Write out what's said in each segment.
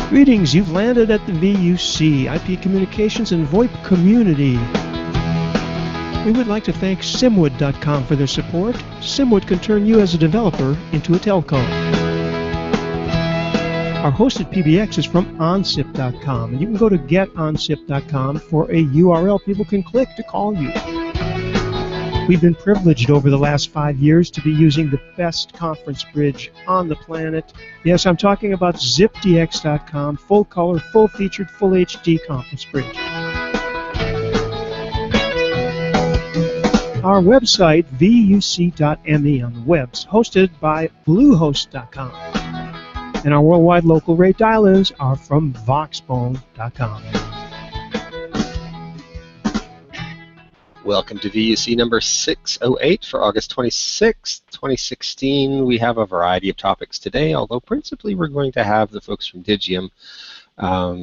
Greetings, you've landed at the VUC, IP Communications and VoIP community. We would like to thank Simwood.com for their support. Simwood can turn you as a developer into a telco. Our host at PBX is from onsip.com, and you can go to getonsip.com for a URL people can click to call you. We've been privileged over the last 5 years to be using the best conference bridge on the planet. Yes, I'm talking about zipdx.com, full color, full featured, full HD conference bridge. Our website, vuc.me on the webs, hosted by bluehost.com. And our worldwide local rate dial-ins are from voxbone.com. Welcome to VUC number 608 for August 26th, 2016. We have a variety of topics today, although principally we're going to have the folks from Digium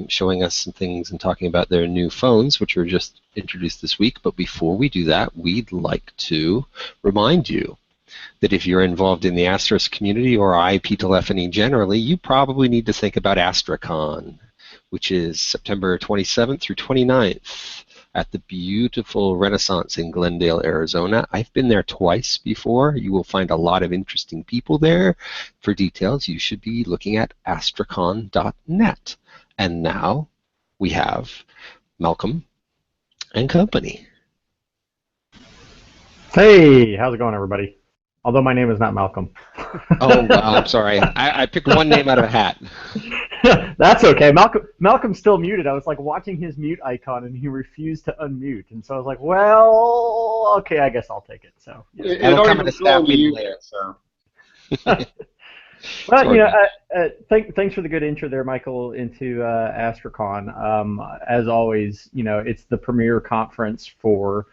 showing us some things and talking about their new phones, which were just introduced this week. But before we do that, we'd like to remind you that if you're involved in the Asterisk community or IP telephony generally, you probably need to think about Astricon, which is September 27th through 29th. At the beautiful Renaissance in Glendale, Arizona. I've been there twice before. You will find a lot of interesting people there. For details, you should be looking at astricon.net. And now we have Malcolm and company. Hey, how's it going, everybody? Although my name is not Malcolm. Oh, wow, I'm sorry. I picked one name out of a hat. That's okay. Malcolm's still muted. I was like watching his mute icon, and he refused to unmute. And so I was like, well, okay, I guess I'll take it. So yeah. It already was on mute there, so. Well, thanks for the good intro there, Michael, into Astricon. As always, it's the premier conference for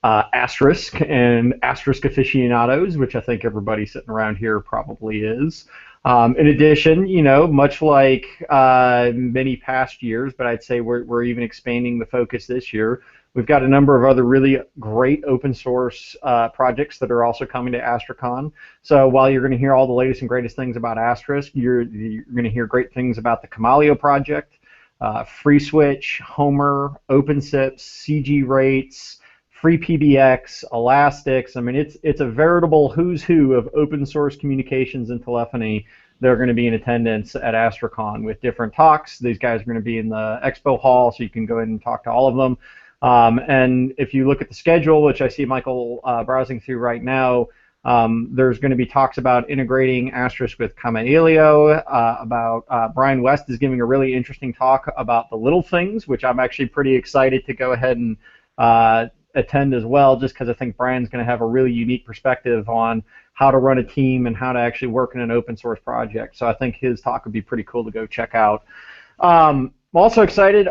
Asterisk and Asterisk aficionados, which I think everybody sitting around here probably is. In addition, much like many past years, but I'd say we're even expanding the focus this year. We've got a number of other really great open source projects that are also coming to Astricon. So while you're going to hear all the latest and greatest things about Asterisk, you're going to hear great things about the Camaleo project, FreeSwitch, Homer, OpenSIPs, CG rates, Free PBX, Elastics. I mean, it's a veritable who's who of open source communications and telephony that are going to be in attendance at Astricon with different talks. These guys are going to be in the expo hall, so you can go in and talk to all of them. And if you look at the schedule, which I see Michael browsing through right now, there's going to be talks about integrating Asterisk with Camaleo, about Brian West is giving a really interesting talk about the little things, which I'm actually pretty excited to go ahead and attend as well, just because I think Brian's going to have a really unique perspective on how to run a team and how to actually work in an open source project. So I think his talk would be pretty cool to go check out. I'm also excited.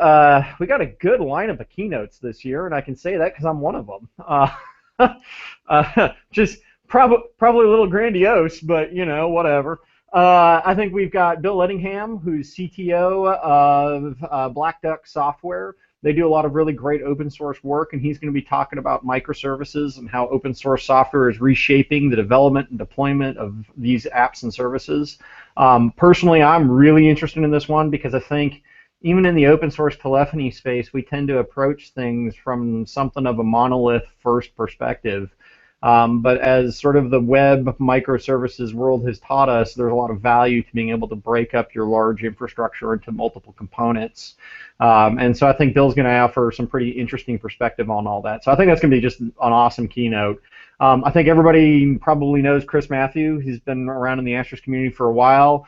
We got a good lineup of keynotes this year, and I can say that because I'm one of them. Just probably a little grandiose, but whatever. I think we've got Bill Lettingham, who's CTO of Black Duck Software. They do a lot of really great open source work, and he's going to be talking about microservices and how open source software is reshaping the development and deployment of these apps and services. Personally, I'm really interested in this one because I think even in the open source telephony space, we tend to approach things from something of a monolith first perspective. But as sort of the web microservices world has taught us, there's a lot of value to being able to break up your large infrastructure into multiple components. And so I think Bill's going to offer some pretty interesting perspective on all that. So I think that's going to be just an awesome keynote. I think everybody probably knows Chris Matthew. He's been around in the Asterisk community for a while.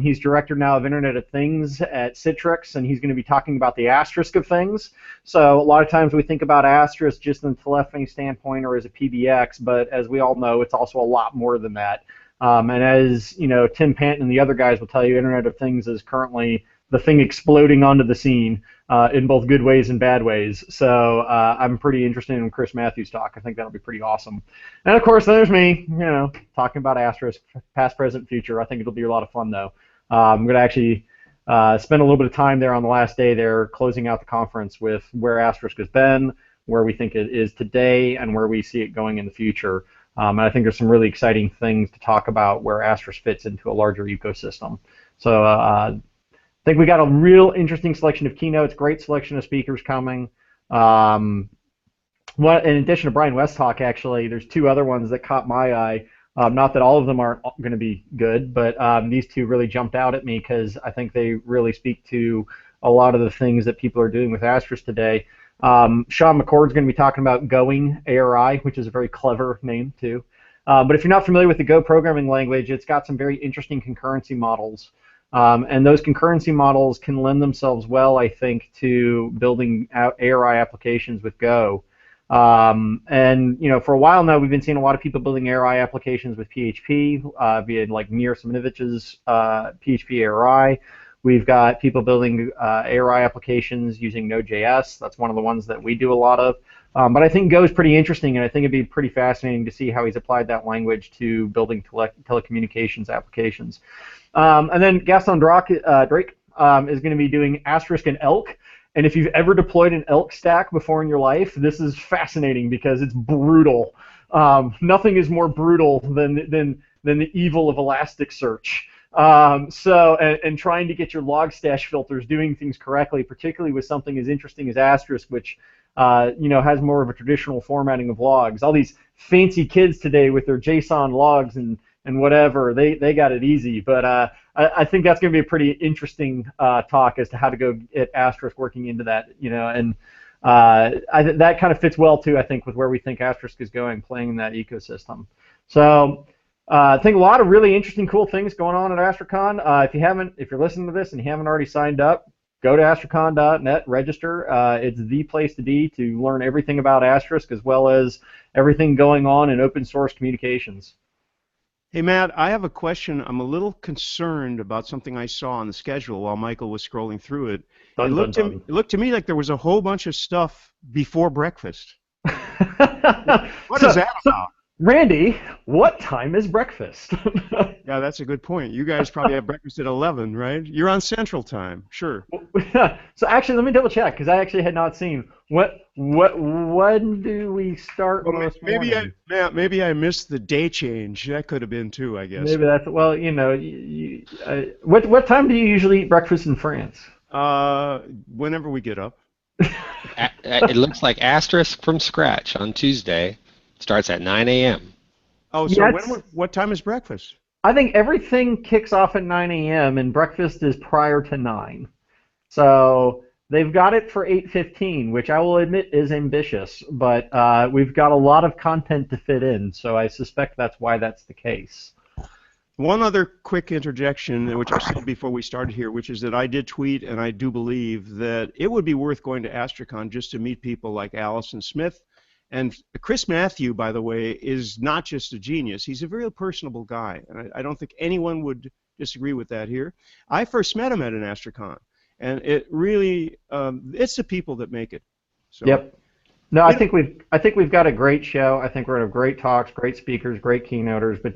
He's director now of Internet of Things at Citrix, and he's going to be talking about the Asterisk of things. So a lot of times we think about Asterisk just in a telephony standpoint or as a PBX, but as we all know, it's also a lot more than that. And as Tim Panton and the other guys will tell you, Internet of Things is currently the thing exploding onto the scene in both good ways and bad ways. So I'm pretty interested in Chris Matthews' talk. I think that'll be pretty awesome. And of course, there's me, talking about Asterisk, past, present, future. I think it'll be a lot of fun, though. I'm going to actually spend a little bit of time there on the last day there, closing out the conference with where Asterisk has been, where we think it is today, and where we see it going in the future. And I think there's some really exciting things to talk about where Asterisk fits into a larger ecosystem. So think we got a real interesting selection of keynotes, great selection of speakers coming. In addition to Brian Westtalk, actually, there's two other ones that caught my eye. Not that all of them aren't going to be good, but these two really jumped out at me because I think they really speak to a lot of the things that people are doing with Asterisk today. Sean McCord's going to be talking about Going ARI, which is a very clever name too. But if you're not familiar with the Go programming language, it's got some very interesting concurrency models. And those concurrency models can lend themselves well, I think, to building out ARI applications with Go. And for a while now, we've been seeing a lot of people building ARI applications with PHP via like Mir Siminovich's PHP ARI. We've got people building ARI applications using Node.js. That's one of the ones that we do a lot of. But I think Go is pretty interesting, and I think it'd be pretty fascinating to see how he's applied that language to building telecommunications applications. And then Gaston Drake is going to be doing Asterisk and Elk. And if you've ever deployed an Elk stack before in your life, this is fascinating because it's brutal. Nothing is more brutal than the evil of Elasticsearch. And trying to get your log stash filters doing things correctly, particularly with something as interesting as Asterisk, which has more of a traditional formatting of logs. All these fancy kids today with their JSON logs and whatever, they got it easy. But I think that's going to be a pretty interesting talk as to how to go get Asterisk working into that, and that kind of fits well too, I think, with where we think Asterisk is going, playing in that ecosystem. So I think a lot of really interesting, cool things going on at Astricon. If you're listening to this and you haven't already signed up, go to astricon.net, register. It's the place to be to learn everything about Asterisk as well as everything going on in open source communications. Hey, Matt, I have a question. I'm a little concerned about something I saw on the schedule while Michael was scrolling through it. It looked to me like there was a whole bunch of stuff before breakfast. What is that about? Randy, what time is breakfast? Yeah, that's a good point. You guys probably have breakfast at 11, right? You're on Central Time, sure. So actually, let me double check because I actually had not seen when do we start? Well, maybe I missed the day change. That could have been too, I guess. Maybe that's what time do you usually eat breakfast in France? Whenever we get up. It looks like Asterisk from scratch on Tuesday. Starts at 9 a.m. Oh, so what time is breakfast? I think everything kicks off at 9 a.m. and breakfast is prior to 9. So they've got it for 8:15, which I will admit is ambitious, but we've got a lot of content to fit in, so I suspect that's why that's the case. One other quick interjection, which I said before we started here, which is that I did tweet, and I do believe that it would be worth going to Astricon just to meet people like Allison Smith. And Chris Matthew, by the way, is not just a genius. He's a very personable guy, and I don't think anyone would disagree with that here. I first met him at an Astricon, and it really, it's the people that make it. So, yep. No, I think we've got a great show. I think we're going to have great talks, great speakers, great keynoters. But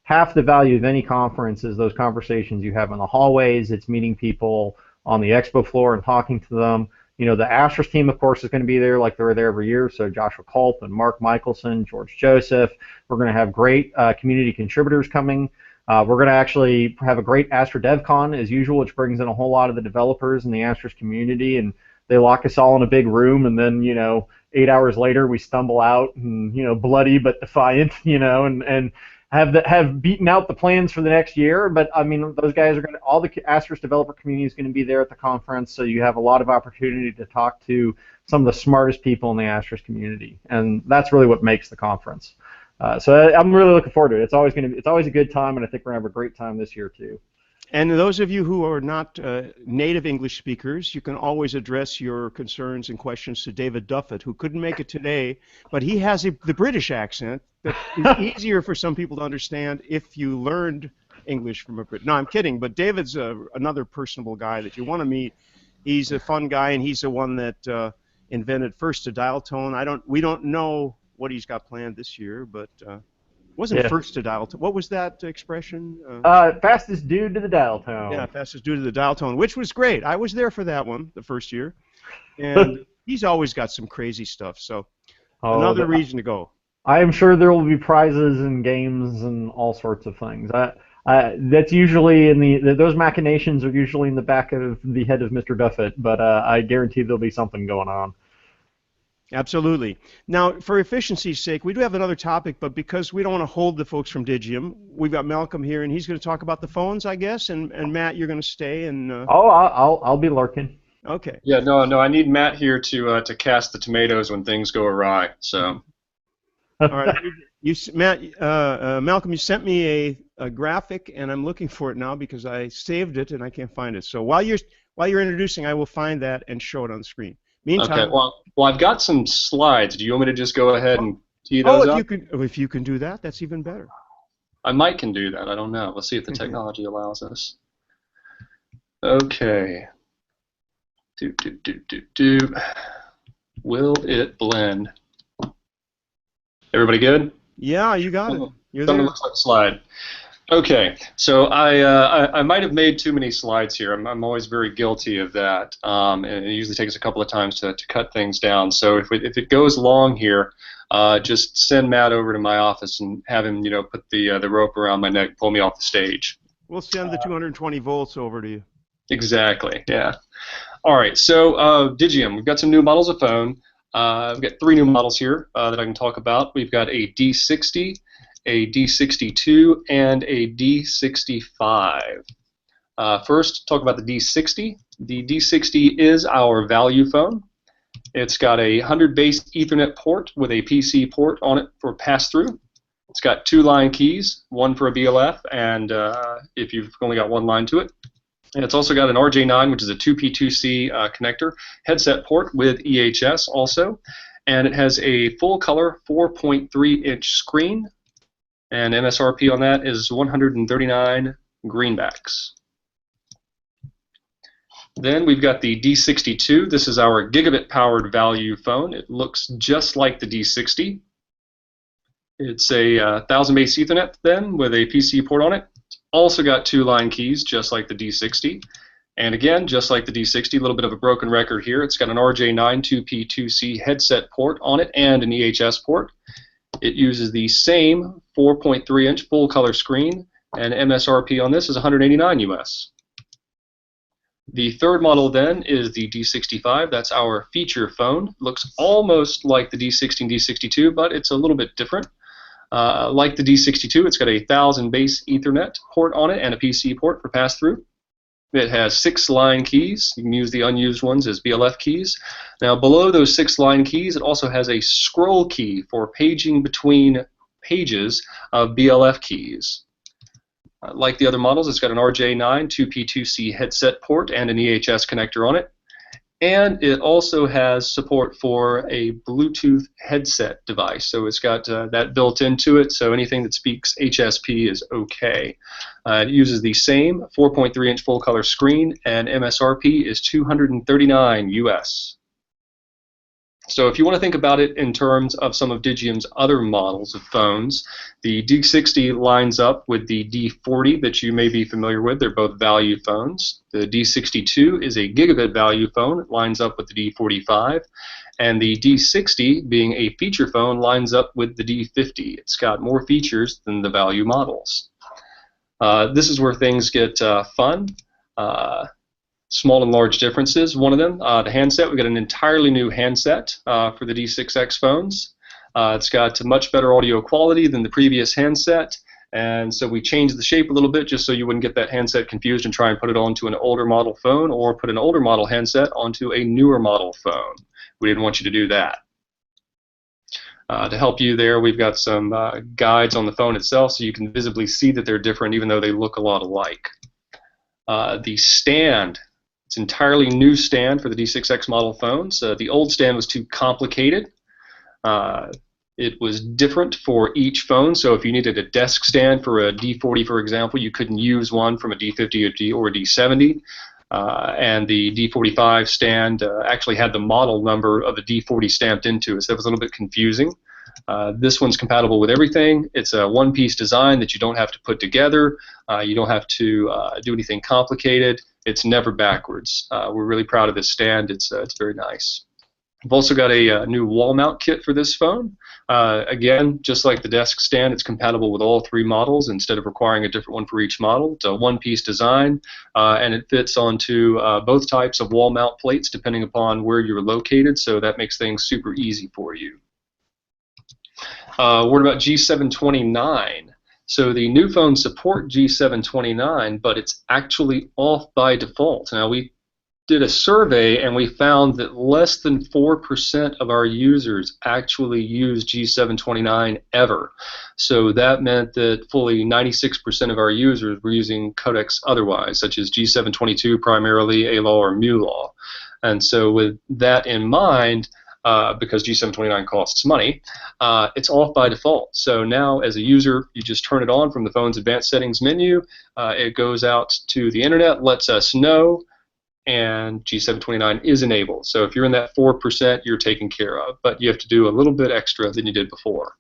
half the value of any conference is those conversations you have in the hallways. It's meeting people on the expo floor and talking to them. The Asterisk team, of course, is going to be there like they're there every year. So Joshua Culp and Mark Michelson, George Joseph. We're going to have great community contributors coming. We're going to actually have a great Astro DevCon as usual, which brings in a whole lot of the developers in the Asterisk community. And they lock us all in a big room, and then 8 hours later we stumble out and bloody but defiant, and have beaten out the plans for the next year. But I mean, those guys are going to, all the Asterisk developer community is going to be there at the conference, so you have a lot of opportunity to talk to some of the smartest people in the Asterisk community, and that's really what makes the conference. So I'm really looking forward to it. It's always a good time, and I think we're going to have a great time this year too. And those of you who are not native English speakers, you can always address your concerns and questions to David Duffett, who couldn't make it today, but he has the British accent that is easier for some people to understand if you learned English from a Brit. No, I'm kidding, but David's another personable guy that you want to meet. He's a fun guy, and he's the one that invented first to dial tone. We don't know what he's got planned this year, but wasn't first to dial tone. What was that expression? Fastest dude to the dial tone. Yeah, fastest dude to the dial tone, which was great. I was there for that one the first year, and he's always got some crazy stuff. So another reason to go. I am sure there will be prizes and games and all sorts of things. That's usually those machinations are usually in the back of the head of Mr. Duffett, but I guarantee there'll be something going on. Absolutely. Now, for efficiency's sake, we do have another topic, but because we don't want to hold the folks from Digium, we've got Malcolm here, and he's going to talk about the phones, I guess, and Matt, you're going to stay and. Oh, I'll be lurking. Okay. Yeah, no, I need Matt here to cast the tomatoes when things go awry. So. All right, Matt, Malcolm, you sent me a graphic, and I'm looking for it now because I saved it and I can't find it. So while you're introducing, I will find that and show it on the screen. Meantime, okay. Well, I've got some slides. Do you want me to just go ahead and tee those up? If you can do that, that's even better. I might can do that. I don't know. Let's see if the technology allows us. Okay. Will it blend? Everybody good? Yeah, you got it. You're Something there. looks like a slide. Okay, so I might have made too many slides here. I'm always very guilty of that, and it usually takes a couple of times to cut things down. So if it goes long here, just send Matt over to my office and have him, put the rope around my neck, pull me off the stage. We'll send the 220 volts over to you. Exactly. Yeah. All right. So Digium, we've got some new models of phone. We've got 3 new models here that I can talk about. We've got a D60, a D62, and a D65. First, talk about the D60. The D60 is our value phone. It's got a 100 base Ethernet port with a PC port on it for pass-through. It's got 2 line keys, one for a BLF, and if you've only got 1 line to it. And it's also got an RJ9, which is a 2P2C connector, headset port with EHS also. And it has a full-color 4.3-inch screen. And MSRP on that is 139 greenbacks. Then we've got the D62. This is our gigabit-powered value phone. It looks just like the D60. It's a 1,000 base Ethernet then with a PC port on it. Also got 2 line keys, just like the D60. And again, just like the D60, a little bit of a broken record here. It's got an RJ9 2P2C headset port on it and an EHS port. It uses the same 4.3-inch full-color screen, and MSRP on this is 189 US. The third model then is the D65. That's our feature phone. Looks almost like the D60 and D62, but it's a little bit different. Like the D62, it's got a 1,000 base Ethernet port on it and a PC port for pass-through. It has 6 line keys. You can use the unused ones as BLF keys. Now, below those 6 line keys, it also has a scroll key for paging between pages of BLF keys. Like the other models, it's got an RJ9 2P2C headset port and an EHS connector on it. And it also has support for a Bluetooth headset device. So it's got that built into it, so anything that speaks HSP is okay. It uses the same 4.3-inch full-color screen, and MSRP is 239 US. So if you want to think about it in terms of some of Digium's other models of phones, the D60 lines up with the D40 that you may be familiar with. They're both value phones. The D62 is a gigabit value phone. It lines up with the D45. And the D60, being a feature phone, lines up with the D50. It's got more features than the value models. This is where things get fun. Small and large differences. One of them, the handset. We've got an entirely new handset for the D6X phones. It's got much better audio quality than the previous handset, and so we changed the shape a little bit just so you wouldn't get that handset confused and try and put it onto an older model phone or put an older model handset onto a newer model phone. We didn't want you to do that. To help you there, we've got some guides on the phone itself so you can visibly see that they're different even though they look a lot alike. The stand. It's an entirely new stand for the D6X model phones. The old stand was too complicated. It was different for each phone, so if you needed a desk stand for a D40, for example, you couldn't use one from a D50 or a D70. And the D45 stand actually had the model number of the D40 stamped into it, so that was a little bit confusing. This one's compatible with everything. It's a one-piece design that you don't have to put together. You don't have to do anything complicated. It's never backwards. We're really proud of this stand. It's very nice. I've also got a new wall mount kit for this phone. Again, just like the desk stand, it's compatible with all 3 models instead of requiring a different one for each model. It's a one-piece design, and it fits onto both types of wall mount plates depending upon where you're located, so that makes things super easy for you. Word about G729. So the new phones support G729, but it's actually off by default. Now, we did a survey and we found that less than 4% of our users actually use G729 ever. So that meant that fully 96% of our users were using codecs otherwise, such as G722 primarily, ALAW, or MULAW. And so with that in mind, because G729 costs money, it's off by default. So now as a user, you just turn it on from the phone's advanced settings menu. It goes out to the internet, lets us know, and G729 is enabled. So if you're in that 4%, you're taken care of, but you have to do a little bit extra than you did before.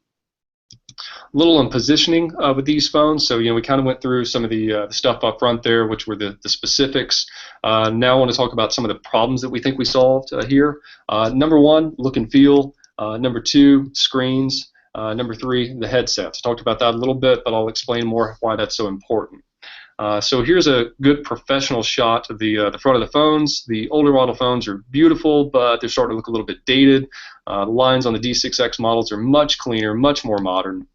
A little on positioning with these phones. So we kind of went through some of the stuff up front there, which were the specifics. Now I want to talk about some of the problems that we think we solved here. Number 1, look and feel. Number 2, screens. Number 3, the headsets. I talked about that a little bit, but I'll explain more why that's so important. So here's a good professional shot of the front of the phones. The older model phones are beautiful, but they're starting to look a little bit dated. The lines on the D6X models are much cleaner, much more modern.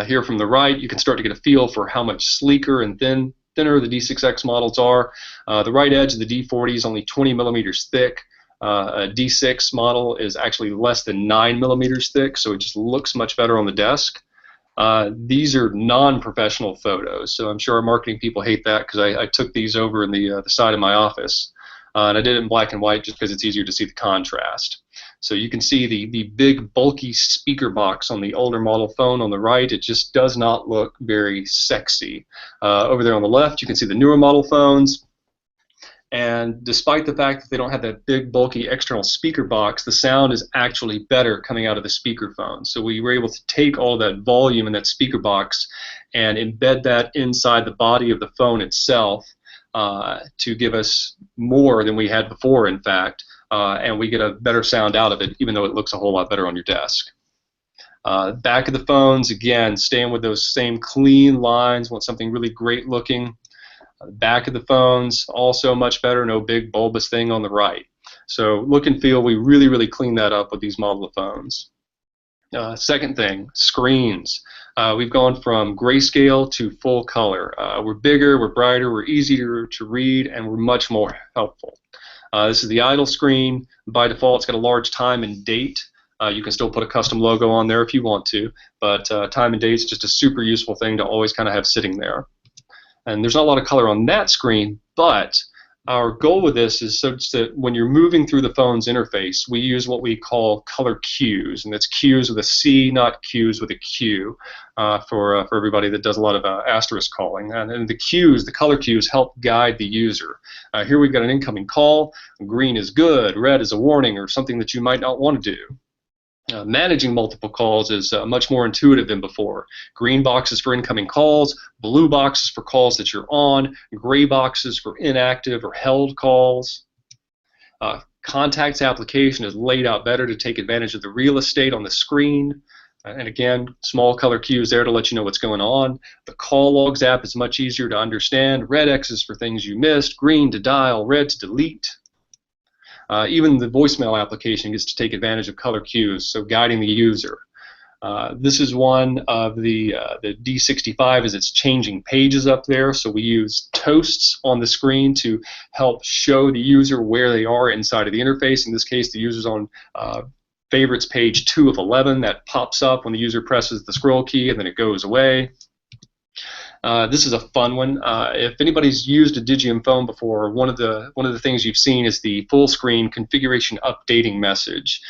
Here from the right, you can start to get a feel for how much sleeker and thinner the D6X models are. The right edge of the D40 is only 20 millimeters thick. A D6 model is actually less than 9 millimeters thick, so it just looks much better on the desk. These are non-professional photos, so I'm sure our marketing people hate that because I took these over in the side of my office, and I did it in black and white just because it's easier to see the contrast. So you can see the big bulky speaker box on the older model phone on the right. It just does not look very sexy. Over there on the left, you can see the newer model phones. And despite the fact that they don't have that big, bulky external speaker box, the sound is actually better coming out of the speakerphone. So we were able to take all that volume in that speaker box and embed that inside the body of the phone itself to give us more than we had before, in fact, and we get a better sound out of it, even though it looks a whole lot better on your desk. Back of the phones, again, staying with those same clean lines, want something really great looking. The back of the phones, also much better, no big bulbous thing on the right. So look and feel, we really, really clean that up with these model of phones. Second thing, screens. We've gone from grayscale to full color. We're bigger, we're brighter, we're easier to read, and we're much more helpful. This is the idle screen. By default, it's got a large time and date. You can still put a custom logo on there if you want to, but time and date is just a super useful thing to always kind of have sitting there. And there's not a lot of color on that screen, but our goal with this is such that when you're moving through the phone's interface, we use what we call color cues, and that's cues with a C, not cues with a Q, for everybody that does a lot of asterisk calling. And the cues, the color cues, help guide the user. Here we've got an incoming call. Green is good, red is a warning, or something that you might not want to do. Managing multiple calls is much more intuitive than before. Green boxes for incoming calls, blue boxes for calls that you're on, gray boxes for inactive or held calls. Contacts application is laid out better to take advantage of the real estate on the screen. And again, small color cues there to let you know what's going on. The call logs app is much easier to understand. Red X's for things you missed, green to dial, red to delete. Even the voicemail application gets to take advantage of color cues, so guiding the user. This is one of the D65 as it's changing pages up there, so we use toasts on the screen to help show the user where they are inside of the interface. In this case, the user's on favorites page 2 of 11. That pops up when the user presses the scroll key, and then it goes away. This is a fun one. If anybody's used a Digium phone before, one of the things you've seen is the full screen configuration updating message.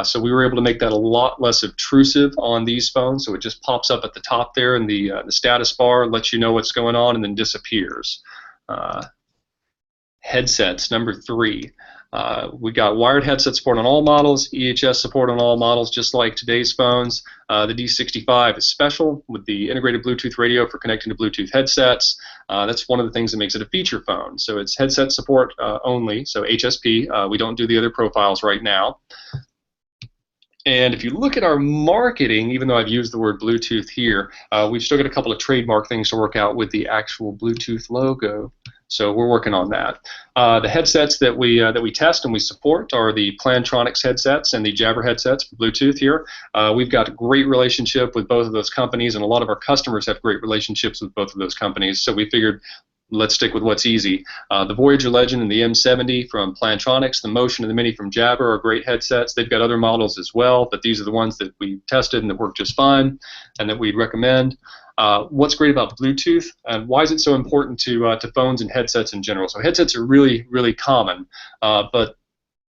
So we were able to make that a lot less obtrusive on these phones. So it just pops up at the top there in the status bar, lets you know what's going on, and then disappears. Headsets, number 3. We got wired headset support on all models, EHS support on all models, just like today's phones. The D65 is special with the integrated Bluetooth radio for connecting to Bluetooth headsets. That's one of the things that makes it a feature phone. So it's headset support only, so HSP. We don't do the other profiles right now. And if you look at our marketing, even though I've used the word Bluetooth here, we've still got a couple of trademark things to work out with the actual Bluetooth logo. So we're working on that. The headsets that we test and we support are the Plantronics headsets and the Jabber headsets for Bluetooth here. We've got a great relationship with both of those companies, and a lot of our customers have great relationships with both of those companies. So we figured, let's stick with what's easy. The Voyager Legend and the M70 from Plantronics, the Motion and the Mini from Jabber are great headsets. They've got other models as well, but these are the ones that we tested and that work just fine and that we'd recommend. What's great about Bluetooth, and why is it so important to phones and headsets in general? So headsets are really, really common, but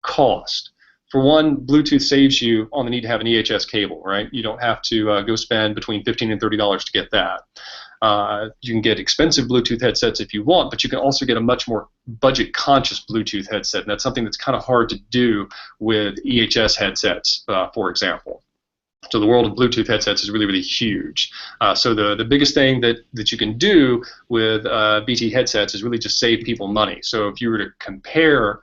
cost. For one, Bluetooth saves you on the need to have an EHS cable, right? You don't have to go spend between $15 and $30 to get that. You can get expensive Bluetooth headsets if you want, but you can also get a much more budget-conscious Bluetooth headset, and that's something that's kind of hard to do with EHS headsets, for example. So the world of Bluetooth headsets is really, really huge. So the biggest thing that you can do with BT headsets is really just save people money. So if you were to compare,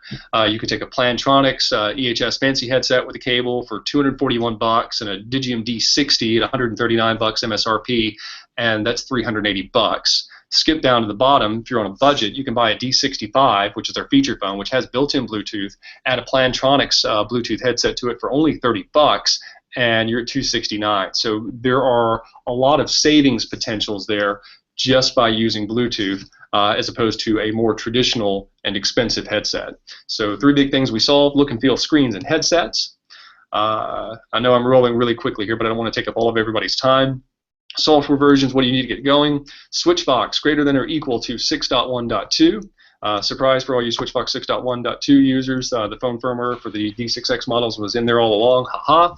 you could take a Plantronics EHS fancy headset with a cable for $241 and a Digium D60 at $139 MSRP, and that's $380. Skip down to the bottom. If you're on a budget, you can buy a D65, which is our feature phone, which has built-in Bluetooth, add a Plantronics Bluetooth headset to it for only $30, and you're at $269. So there are a lot of savings potentials there just by using Bluetooth as opposed to a more traditional and expensive headset. So 3 big things we solved: look and feel screens and headsets. I know I'm rolling really quickly here, but I don't want to take up all of everybody's time. Software versions, what do you need to get going? Switchbox greater than or equal to 6.1.2. Surprise for all you Switchbox 6.1.2 users, the phone firmware for the D6X models was in there all along, haha.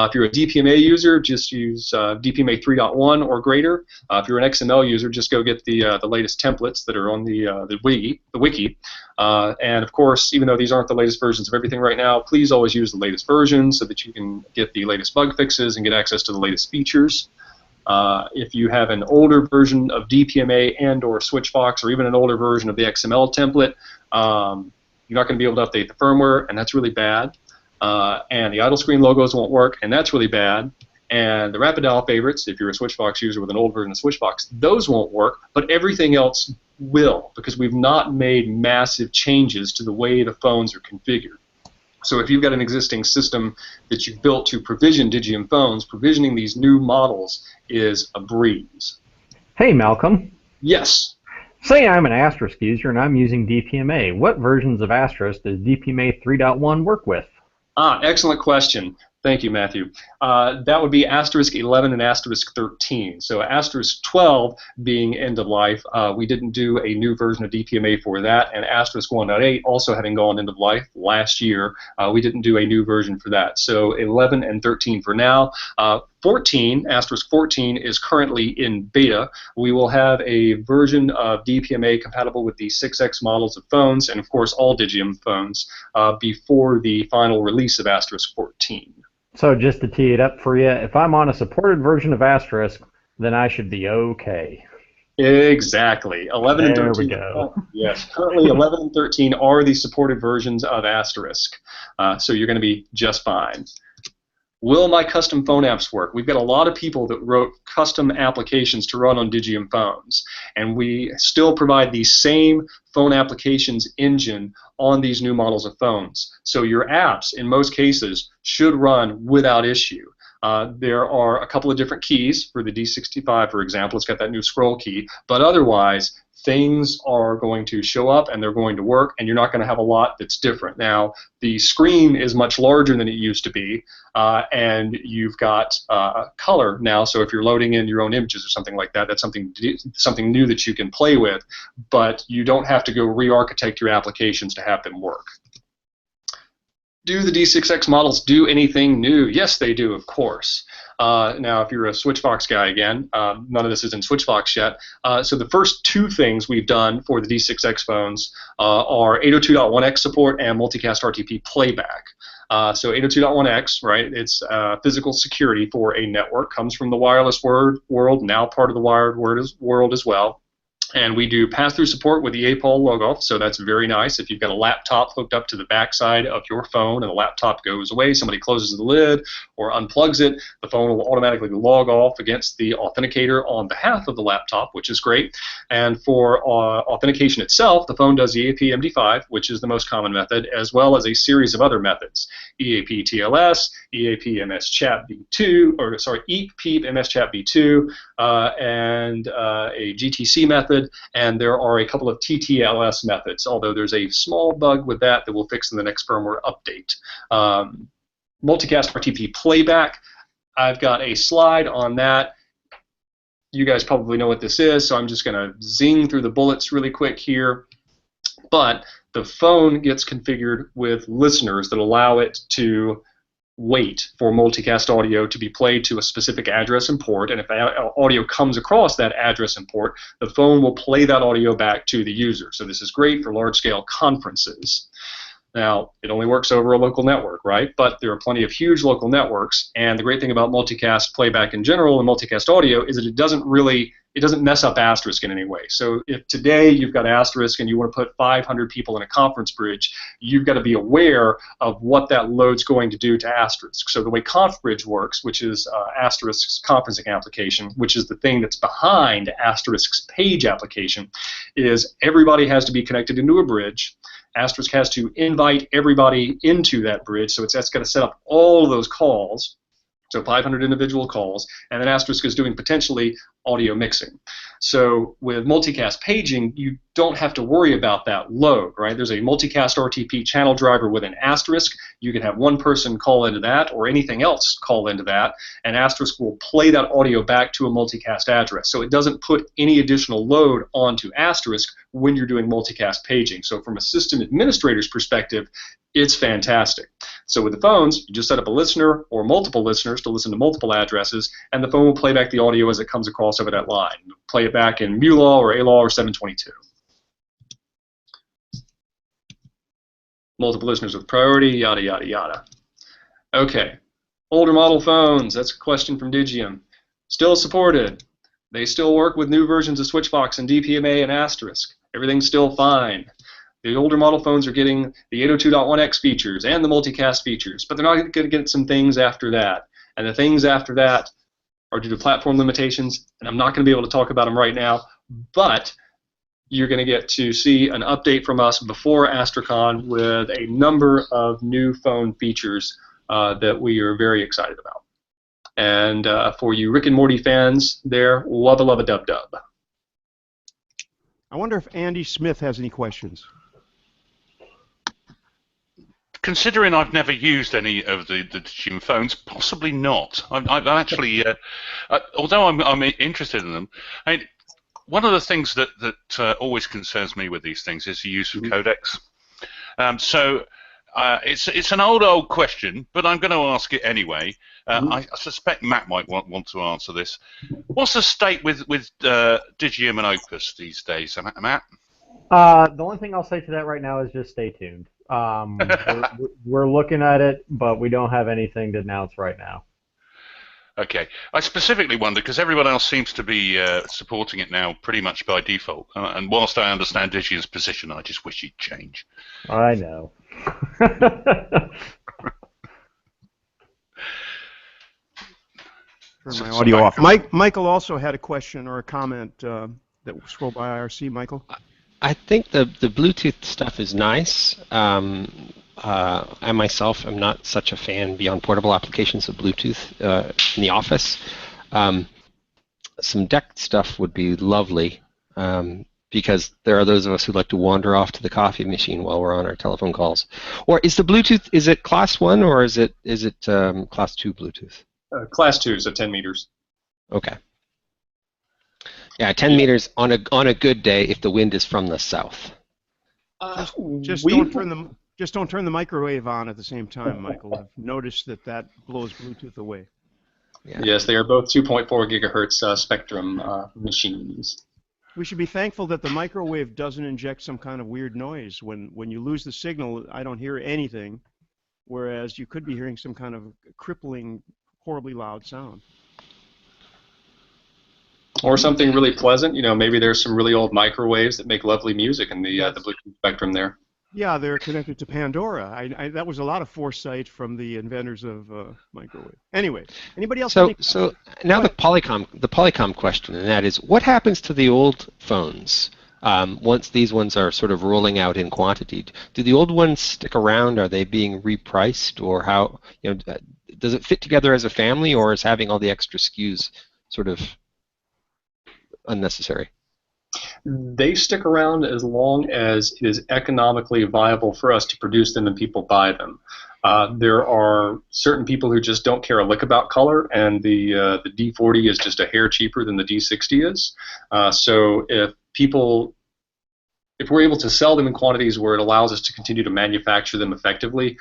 If you're a DPMA user, just use DPMA 3.1 or greater. If you're an XML user, just go get the latest templates that are on the wiki. And of course, even though these aren't the latest versions of everything right now, please always use the latest versions so that you can get the latest bug fixes and get access to the latest features. If you have an older version of DPMA and or Switchbox, or even an older version of the XML template, you're not going to be able to update the firmware, and that's really bad. And the idle screen logos won't work, and that's really bad. And the rapid dial favorites, if you're a Switchbox user with an old version of Switchbox, those won't work, but everything else will, because we've not made massive changes to the way the phones are configured. So if you've got an existing system that you've built to provision Digium phones, provisioning these new models is a breeze. Hey, Malcolm. Yes. Say I'm an Asterisk user and I'm using DPMA. What versions of Asterisk does DPMA 3.1 work with? Excellent question. Thank you, Matthew. That would be Asterisk 11 and Asterisk 13. So Asterisk 12 being end of life, we didn't do a new version of DPMA for that, and Asterisk 1.8 also having gone end of life last year, we didn't do a new version for that. So 11 and 13 for now. 14, Asterisk 14, is currently in beta. We will have a version of DPMA compatible with the 6X models of phones, and of course all Digium phones, before the final release of Asterisk 14. So just to tee it up for you, if I'm on a supported version of Asterisk, then I should be okay. Exactly. 11 and 13. There we go. Yes, currently 11 and 13 are the supported versions of Asterisk. So you're going to be just fine. Will my custom phone apps work? We've got a lot of people that wrote custom applications to run on Digium phones, and we still provide the same phone applications engine on these new models of phones. So your apps, in most cases, should run without issue. There are a couple of different keys for the D65, for example. It's got that new scroll key, but otherwise, things are going to show up and they're going to work, and you're not going to have a lot that's different. Now, the screen is much larger than it used to be, and you've got color now, so if you're loading in your own images or something like that, that's something new that you can play with, but you don't have to go re-architect your applications to have them work. Do the D6X models do anything new? Yes, they do, of course. Now, if you're a Switchvox guy again, none of this is in Switchvox yet. So the first two things we've done for the D6X phones are 802.1x support and multicast RTP playback. So 802.1x, right, it's physical security for a network, comes from the wireless world, now part of the wired world as well. And we do pass-through support with the APOL logoff, so that's very nice. If you've got a laptop hooked up to the backside of your phone and the laptop goes away, somebody closes the lid or unplugs it, the phone will automatically log off against the authenticator on behalf of the laptop, which is great. And for authentication itself, the phone does EAP MD5, which is the most common method, as well as a series of other methods: EAP TLS, EAP MS Chat V2, or sorry, EAP MS Chat V2, and a GTC method. And there are a couple of TTLS methods, although there's a small bug with that we'll fix in the next firmware update. Multicast RTP playback, I've got a slide on that. You guys probably know what this is, so I'm just going to zing through the bullets really quick here. But the phone gets configured with listeners that allow it to wait for multicast audio to be played to a specific address and port, and if audio comes across that address and port, the phone will play that audio back to the user. So this is great for large-scale conferences. Now, it only works over a local network, right? But there are plenty of huge local networks, and the great thing about multicast playback in general and multicast audio is that it doesn't mess up Asterisk in any way. So if today you've got Asterisk and you want to put 500 people in a conference bridge, you've got to be aware of what that load's going to do to Asterisk. So the way ConfBridge works, which is Asterisk's conferencing application, which is the thing that's behind Asterisk's page application, is everybody has to be connected into a bridge. Asterisk has to invite everybody into that bridge, so that's going to set up all of those calls, so 500 individual calls, and then Asterisk is doing potentially audio mixing. So with multicast paging, you don't have to worry about that load, right? There's a multicast RTP channel driver with an Asterisk. You can have one person call into that or anything else call into that, and Asterisk will play that audio back to a multicast address. So it doesn't put any additional load onto Asterisk when you're doing multicast paging. So from a system administrator's perspective, it's fantastic. So with the phones, you just set up a listener or multiple listeners to listen to multiple addresses, and the phone will play back the audio as it comes across over that line. Play it back in MULAW or ALAW or 722. Multiple listeners with priority, yada, yada, yada. Okay, older model phones, that's a question from Digium. Still supported. They still work with new versions of Switchvox and DPMA and Asterisk. Everything's still fine. The older model phones are getting the 802.1x features and the multicast features, but they're not going to get some things after that. And the things after that are due to platform limitations, and I'm not going to be able to talk about them right now, but you're going to get to see an update from us before Astricon with a number of new phone features that we are very excited about. And for you Rick and Morty fans there, wubba lubba dub dub. I wonder if Andy Smith has any questions. Considering I've never used any of the Digium phones, possibly not. I've actually, although I'm interested in them, one of the things that always concerns me with these things is the use of codecs. So it's an old question, but I'm going to ask it anyway. I suspect Matt might want to answer this. What's the state with Digium and Opus these days, Matt? The only thing I'll say to that right now is just stay tuned. We're looking at it, but we don't have anything to announce right now. Okay. I specifically wonder, because everyone else seems to be supporting it now pretty much by default, and whilst I understand Digium's position, I just wish he'd change. I know. Turn my audio off. Michael also had a question or a comment that will scroll by IRC. Michael? I think the Bluetooth stuff is nice. I myself am not such a fan beyond portable applications of Bluetooth in the office. Some DECT stuff would be lovely because there are those of us who like to wander off to the coffee machine while we're on our telephone calls. Or is the Bluetooth, is it class 1 or is it class 2 Bluetooth? Class 2, so 10 meters. Okay. Yeah, 10 meters on a good day if the wind is from the south. Just don't turn the microwave on at the same time, Michael. I've noticed that blows Bluetooth away. Yeah. Yes, they are both 2.4 gigahertz spectrum machines. We should be thankful that the microwave doesn't inject some kind of weird noise. When you lose the signal, I don't hear anything, whereas you could be hearing some kind of crippling, horribly loud sound. Or something really pleasant. You know, maybe there's some really old microwaves that make lovely music in the Bluetooth spectrum there. Yeah, they're connected to Pandora. That was a lot of foresight from the inventors of microwave. Anyway, anybody else? So now the Polycom question, and that is, what happens to the old phones once these ones are sort of rolling out in quantity? Do the old ones stick around? Are they being repriced, or how? You know, does it fit together as a family, or is having all the extra SKUs sort of unnecessary? They stick around as long as it is economically viable for us to produce them and people buy them. There are certain people who just don't care a lick about color, and the D40 is just a hair cheaper than the D60 is. So if we're able to sell them in quantities where it allows us to continue to manufacture them effectively,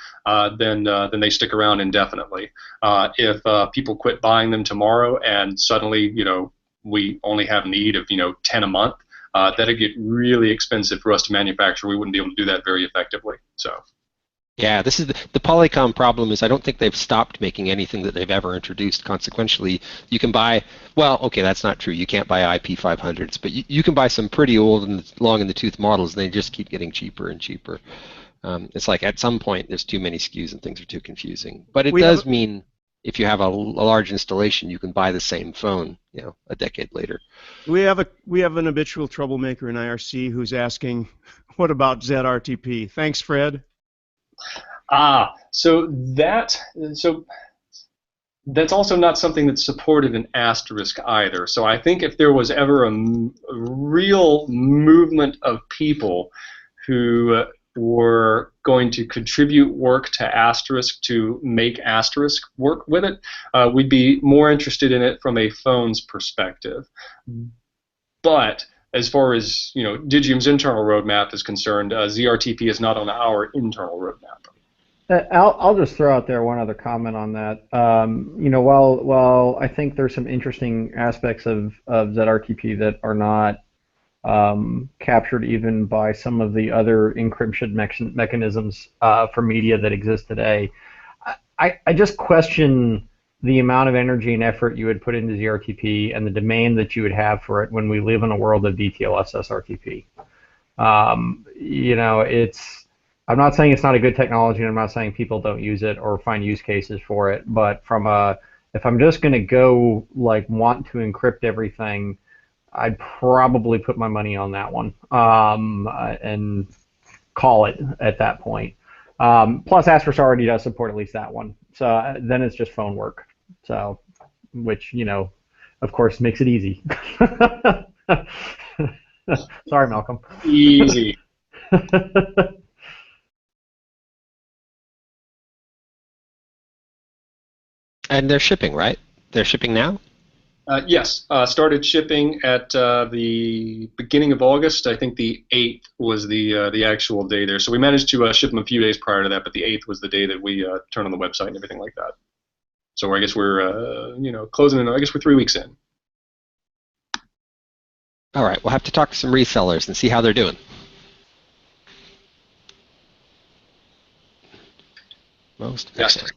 then they stick around indefinitely. If people quit buying them tomorrow and suddenly, you know, we only have need of 10 a month, that'd get really expensive for us to manufacture. We wouldn't be able to do that very effectively. So. Yeah, this is the Polycom problem. Is I don't think they've stopped making anything that they've ever introduced. Consequently, you can buy, well, okay, that's not true. You can't buy IP 500s, but you can buy some pretty old and long in the tooth models, and they just keep getting cheaper and cheaper. It's like at some point there's too many SKUs and things are too confusing. But it does mean if you have a large installation, you can buy the same phone, you know, a decade later. We have an habitual troublemaker in IRC who's asking, what about ZRTP? Thanks, Fred. So that's also not something that's supported in Asterisk either. So I think if there was ever a real movement of people who were going to contribute work to Asterisk to make Asterisk work with it, we'd be more interested in it from a phone's perspective. But as far as Digium's internal roadmap is concerned, ZRTP is not on our internal roadmap. I'll just throw out there one other comment on that. While I think there's some interesting aspects of ZRTP that are not captured even by some of the other encryption mechanisms for media that exist today, I just question the amount of energy and effort you would put into ZRTP and the demand that you would have for it when we live in a world of DTLS SRTP. I'm not saying it's not a good technology, and I'm not saying people don't use it or find use cases for it, but if I'm just going to go want to encrypt everything, I'd probably put my money on that one and call it at that point. Plus, Asterisk already does support at least that one, so then it's just phone work. So, which of course, makes it easy. Sorry, Malcolm. Easy. And they're shipping, right? They're shipping now? Yes, started shipping at the beginning of August. I think the 8th was the actual day there. So we managed to ship them a few days prior to that, but the 8th was the day that we turned on the website and everything like that. So I guess we're closing in. I guess we're 3 weeks in. All right, we'll have to talk to some resellers and see how they're doing. Most excellent.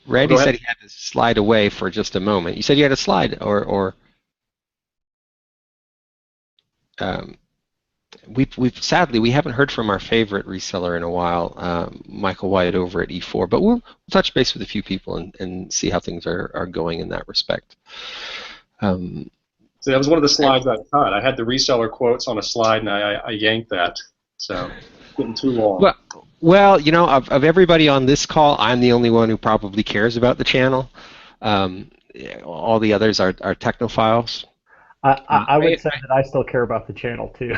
Randy said he had to slide away for just a moment. You said you had a slide, or sadly we haven't heard from our favorite reseller in a while, Michael Wyatt over at E4. But we'll touch base with a few people and see how things are going in that respect. So that was one of the slides I cut. I had the reseller quotes on a slide, and I yanked that. So it's getting too long. Well, of everybody on this call, I'm the only one who probably cares about the channel. All the others are technophiles. I would say that I still care about the channel too.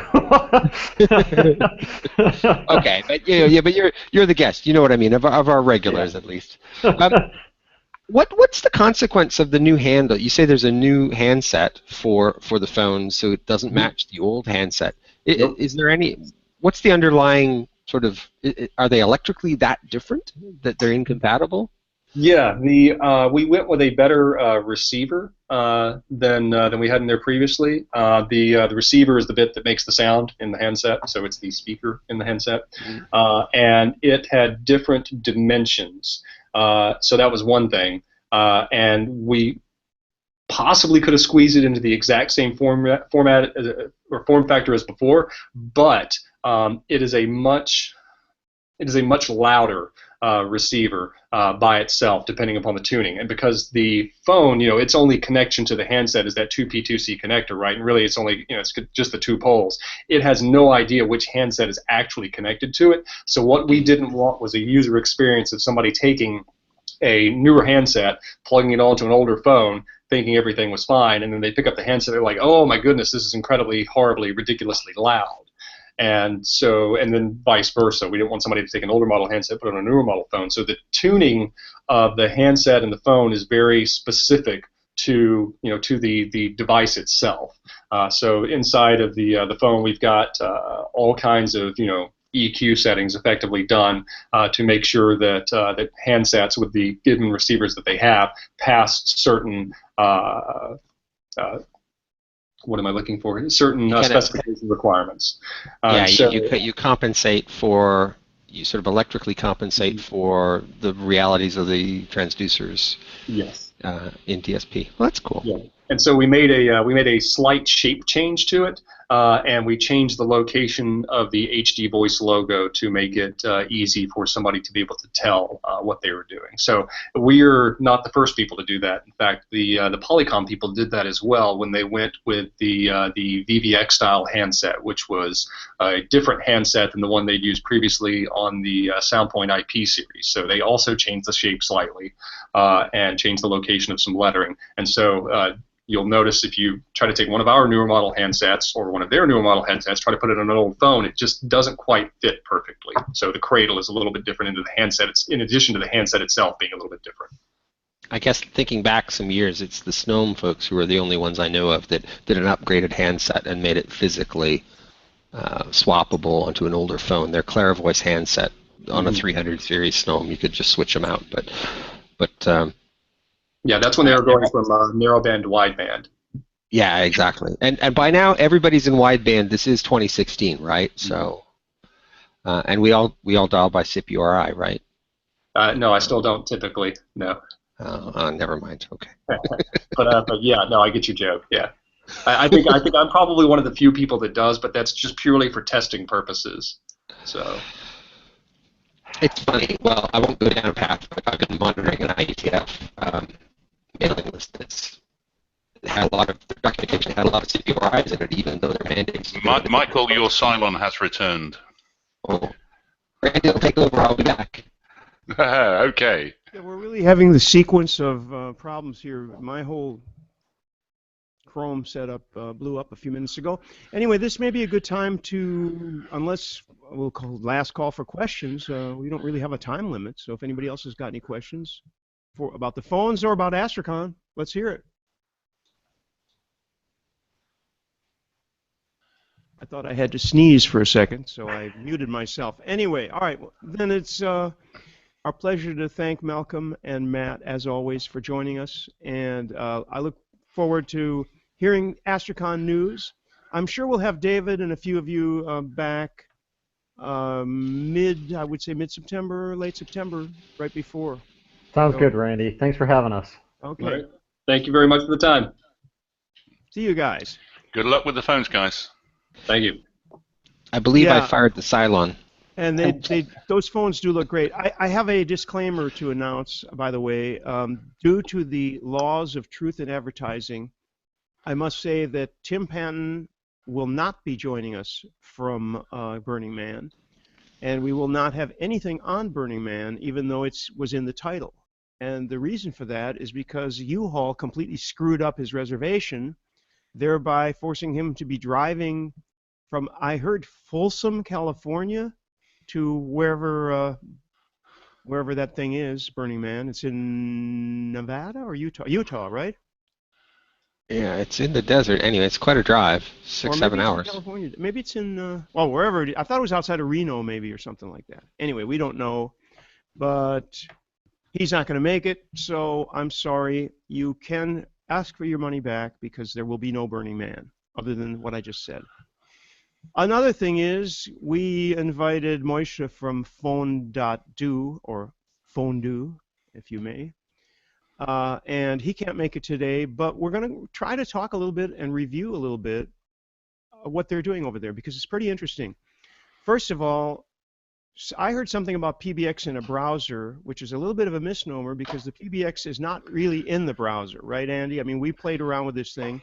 Okay, but you're the guest. You know what I mean, of our regulars at least. What's the consequence of the new handle? You say there's a new handset for the phone, so it doesn't match the old handset. Is there any? What's the underlying sort of? Are they electrically that different that they're incompatible? Yeah, we went with a better receiver than we had in there previously. The receiver is the bit that makes the sound in the handset, so it's the speaker in the handset, and it had different dimensions. So that was one thing, and we possibly could have squeezed it into the exact same format or form factor as before, but it is a much louder receiver by itself, depending upon the tuning. And because the phone, its only connection to the handset is that 2P2C connector, right? And really, it's only, it's just the two poles. It has no idea which handset is actually connected to it. So what we didn't want was a user experience of somebody taking a newer handset, plugging it onto an older phone, thinking everything was fine, and then they pick up the handset, they're like, oh my goodness, this is incredibly, horribly, ridiculously loud. And then vice versa. We didn't want somebody to take an older model handset, put it on a newer model phone. So the tuning of the handset and the phone is very specific to the device itself. So inside of the phone, we've got all kinds of EQ settings effectively done to make sure that that handsets with the given receivers that they have pass certain what am I looking for? Certain specification requirements. You compensate for, you sort of electrically compensate for the realities of the transducers. Yes. In DSP. Well, that's cool. Yeah. And so we made a slight shape change to it, and we changed the location of the HD Voice logo to make it easy for somebody to be able to tell what they were doing. So we're not the first people to do that. In fact, the Polycom people did that as well when they went with the PBX style handset, which was a different handset than the one they'd used previously on the Soundpoint IP series. So they also changed the shape slightly and changed the location of some lettering. And so you'll notice if you try to take one of our newer model handsets or one of their newer model handsets, try to put it on an old phone, it just doesn't quite fit perfectly. So the cradle is a little bit different into the handset. It's in addition to the handset itself being a little bit different. I guess thinking back some years, it's the Snome folks who are the only ones I know of that did an upgraded handset and made it physically swappable onto an older phone. Their Clairvoice handset on a 300 series Snome, you could just switch them out. But yeah, that's when they were going from narrowband to wideband. Yeah, exactly. And by now everybody's in wideband. This is 2016, right? So, and we all dial by SIP URI, right? No, I still don't typically. No. Never mind. Okay. but yeah, no, I get your joke. Yeah, I think I'm probably one of the few people that does, but that's just purely for testing purposes. So. It's funny. Well, I won't go down a path, but I've been monitoring an IETF mailing list that's had a lot of documentation, had a lot of CPURIs in it, even though their mandates. Michael, your Cylon has returned. Oh, Randy will take over. I'll be back. Okay. Yeah, we're really having the sequence of problems here. My whole Chrome setup blew up a few minutes ago. Anyway, this may be a good time to, unless we'll call last call for questions. We don't really have a time limit, so if anybody else has got any questions about the phones or about Astricon, let's hear it. I thought I had to sneeze for a second, so I muted myself. Anyway, all right, then it's our pleasure to thank Malcolm and Matt, as always, for joining us, and I look forward to hearing Astricon news. I'm sure we'll have David and a few of you back I would say mid-September, late September, right before. Sounds good, Randy. Thanks for having us. Okay. Right. Thank you very much for the time. See you guys. Good luck with the phones, guys. Thank you. I believe I fired the Cylon. And those phones do look great. I have a disclaimer to announce, by the way. Due to the laws of truth in advertising, I must say that Tim Panton will not be joining us from Burning Man, and we will not have anything on Burning Man, even though it was in the title. And the reason for that is because U-Haul completely screwed up his reservation, thereby forcing him to be driving from, I heard, Folsom, California, to wherever that thing is, Burning Man. It's in Nevada or Utah? Utah, right? Yeah, it's in the desert. Anyway, it's quite a drive, 6-7 hours. California. Maybe it's in, well, wherever. I thought it was outside of Reno, maybe, or something like that. Anyway, we don't know. But He's not going to make it, so I'm sorry. You can ask for your money back because there will be no Burning Man, other than what I just said. Another thing is we invited Moishe from fone.do, or fone.do, if you may. And he can't make it today, but we're going to try to talk a little bit and review a little bit what they're doing over there because it's pretty interesting. First of all, I heard something about PBX in a browser, which is a little bit of a misnomer because the PBX is not really in the browser, right, Andy? I mean, we played around with this thing.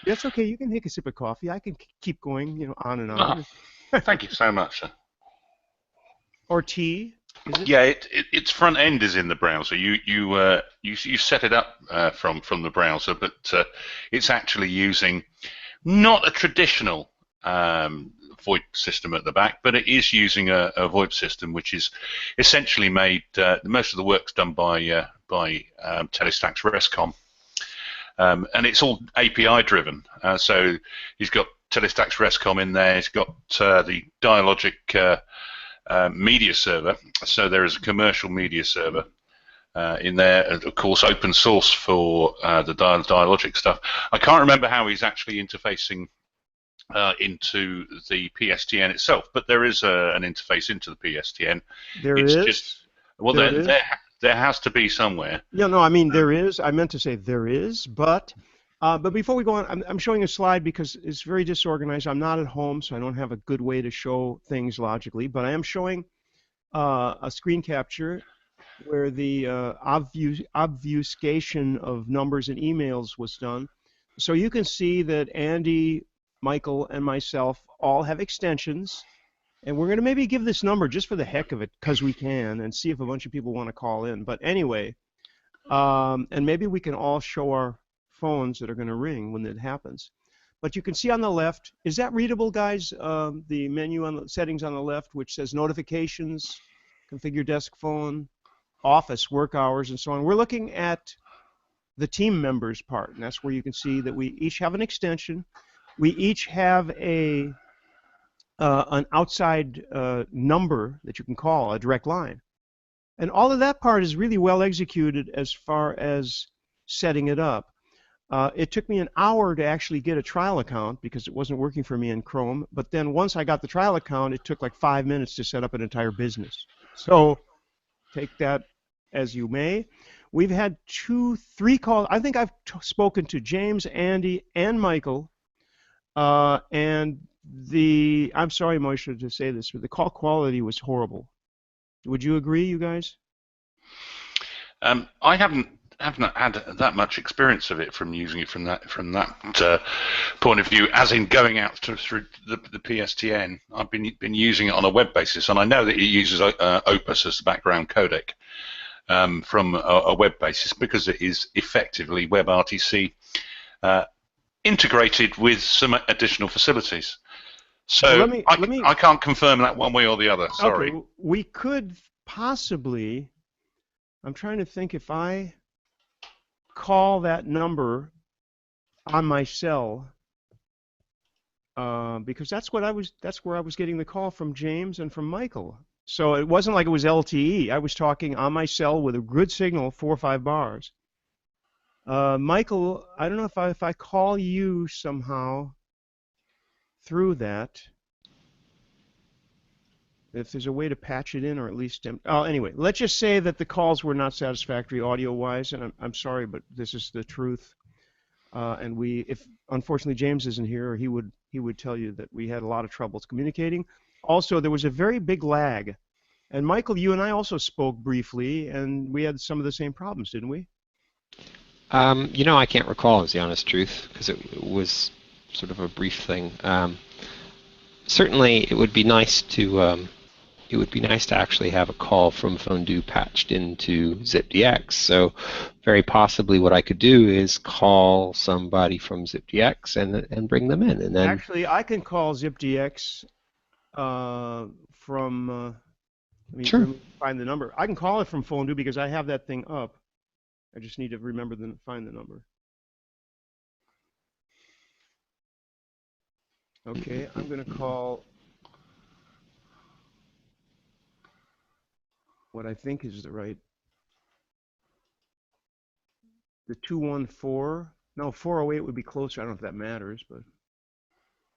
That's okay. You can take a sip of coffee. I can keep going, you know, on and on. Thank you so much, sir. Or tea. Is it? Yeah, its front end is in the browser. You set it up from the browser, but it's actually using not a traditional VoIP system at the back, but it is using a VoIP system which is essentially made. Most of the work's done by Telestack's RESTCOM, and it's all API driven. So he's got Telestack's RESTCOM in there. He's got the Dialogic media server, so there is a commercial media server in there, and of course open source for the Dialogic stuff. I can't remember how he's actually interfacing into the PSTN itself, but there is an interface into the PSTN. There is? There has to be somewhere. Yeah, no, I mean there is. I meant to say there is, but before we go on, I'm showing a slide because it's very disorganized. I'm not at home, so I don't have a good way to show things logically, but I am showing a screen capture where the obfuscation of numbers and emails was done. So you can see that Andy, Michael, and myself all have extensions, and we're going to maybe give this number just for the heck of it, because we can, and see if a bunch of people want to call in. But anyway, and maybe we can all show our phones that are going to ring when it happens. But you can see on the left, is that readable, guys? The menu on the settings on the left, which says notifications, configure desk phone, office, work hours, and so on. We're looking at the team members part, and that's where you can see that we each have an extension. We each have an outside number that you can call, a direct line. And all of that part is really well executed as far as setting it up. It took me an hour to actually get a trial account because it wasn't working for me in Chrome. But then once I got the trial account, it took like 5 minutes to set up an entire business. So take that as you may. We've had 2-3 calls. I think I've spoken to James, Andy, and Michael. And I'm sorry, Moishe, to say this, but the call quality was horrible. Would you agree, you guys? I haven't had that much experience of it from using it from that point of view, as in going out through the PSTN. I've been using it on a web basis, and I know that it uses Opus as the background codec from a web basis because it is effectively WebRTC integrated with some additional facilities. So I can't confirm that one way or the other. Sorry. Okay, we could possibly. I'm trying to think if I call that number on my cell, because that's where I was getting the call from James and from Michael. So it wasn't like it was LTE. I was talking on my cell with a good signal, 4 or 5 bars. Michael, I don't know if I call you somehow through that, if there's a way to patch it in, or at least anyway, let's just say that the calls were not satisfactory audio-wise, and I'm sorry, but this is the truth. And if unfortunately James isn't here, he would tell you that we had a lot of troubles communicating. Also, there was a very big lag. And Michael, you and I also spoke briefly, and we had some of the same problems, didn't we? You know, I can't recall, is the honest truth, because it was sort of a brief thing. Certainly, it would be nice to actually have a call from fone.do patched into ZipDX. So, very possibly, what I could do is call somebody from ZipDX and bring them in, and then actually I can call ZipDX from. Let me find the number. I can call it from fone.do because I have that thing up. I just need to remember find the number. Okay, I'm going to call what I think is the right the 214. No, 408 would be closer. I don't know if that matters, but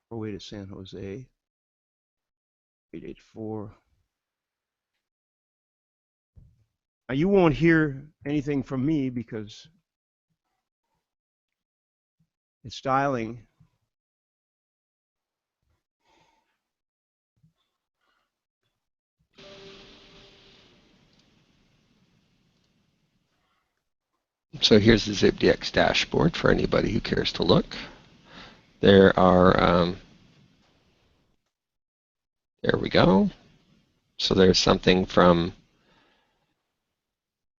408 is San Jose. 884. Now you won't hear anything from me because it's dialing. So here's the ZipDX dashboard for anybody who cares to look. There are, there we go. So there's something from.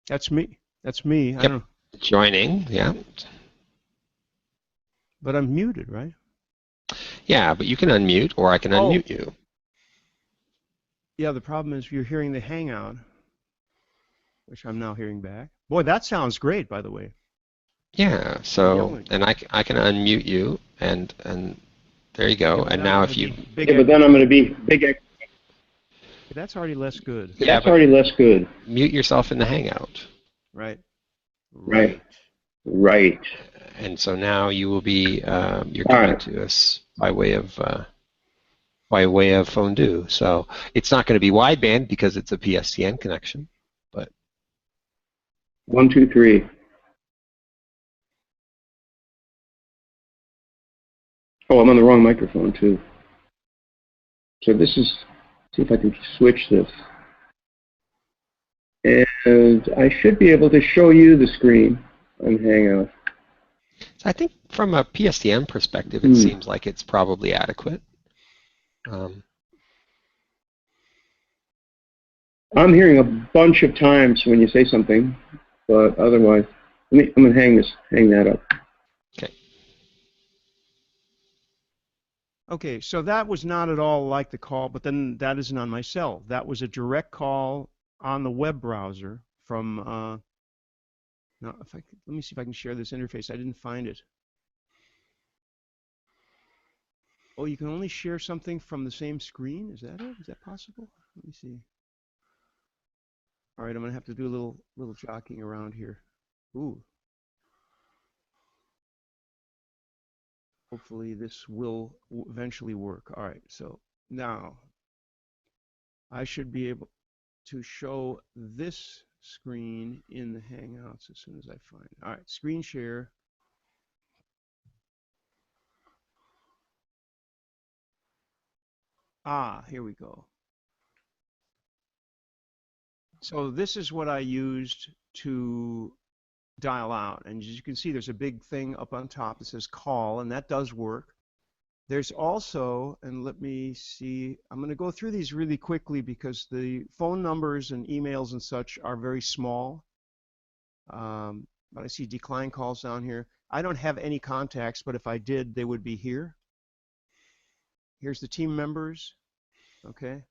That's me. That's me. Yep. I don't. Joining, yeah. But I'm muted, right? Yeah, but you can unmute, or I can unmute you. Yeah, the problem is you're hearing the Hangout, which I'm now hearing back. Boy, that sounds great, by the way. Yeah, so, and I can unmute you, and there you go. And now if you... Yeah, but then I'm going to be big X. That's already less good. Yeah, that's already less good. Mute yourself in the Hangout. Right. Right. Right. And so now you will be, you're coming to us by way of fone.do. So it's not going to be wideband because it's a PSTN connection, but 1, 2, 3. Oh, I'm on the wrong microphone too. So this is, see if I can switch this. And I should be able to show you the screen on Hangout. So I think from a PSTN perspective, it seems like it's probably adequate. I'm hearing a bunch of times when you say something, but otherwise, I'm going to hang that up. Okay. Okay, so that was not at all like the call, but then that isn't on my cell. That was a direct call on the web browser from, now if I could, let me see if I can share this interface. I didn't find it. Oh, you can only share something from the same screen? Is that it? Is that possible? Let me see. All right, I'm going to have to do a little jockeying around here. Ooh. Hopefully this will eventually work. All right, so now I should be able to show this screen in the Hangouts as soon as I find it. All right, screen share. Ah, here we go. So this is what I used to dial out. And as you can see, there's a big thing up on top that says call, and that does work. There's also, and let me see, I'm going to go through these really quickly because the phone numbers and emails and such are very small. But I see decline calls down here. I don't have any contacts, but if I did, they would be here. Here's the team members. Okay.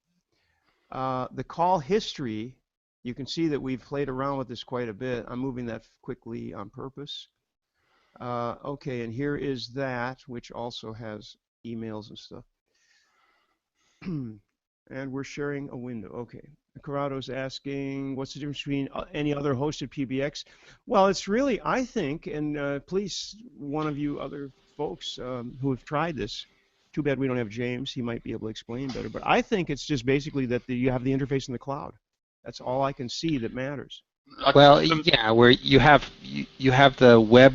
The call history, you can see that we've played around with this quite a bit. I'm moving that quickly on purpose. Okay, and here is that, which also has emails and stuff. And we're sharing a window. Okay. Corrado's asking, what's the difference between any other hosted PBX? Well, it's really, I think, and please, one of you other folks who have tried this, too bad we don't have James. He might be able to explain better. But I think it's just basically that you have the interface in the cloud. That's all I can see that matters. Well, yeah, where you have the web,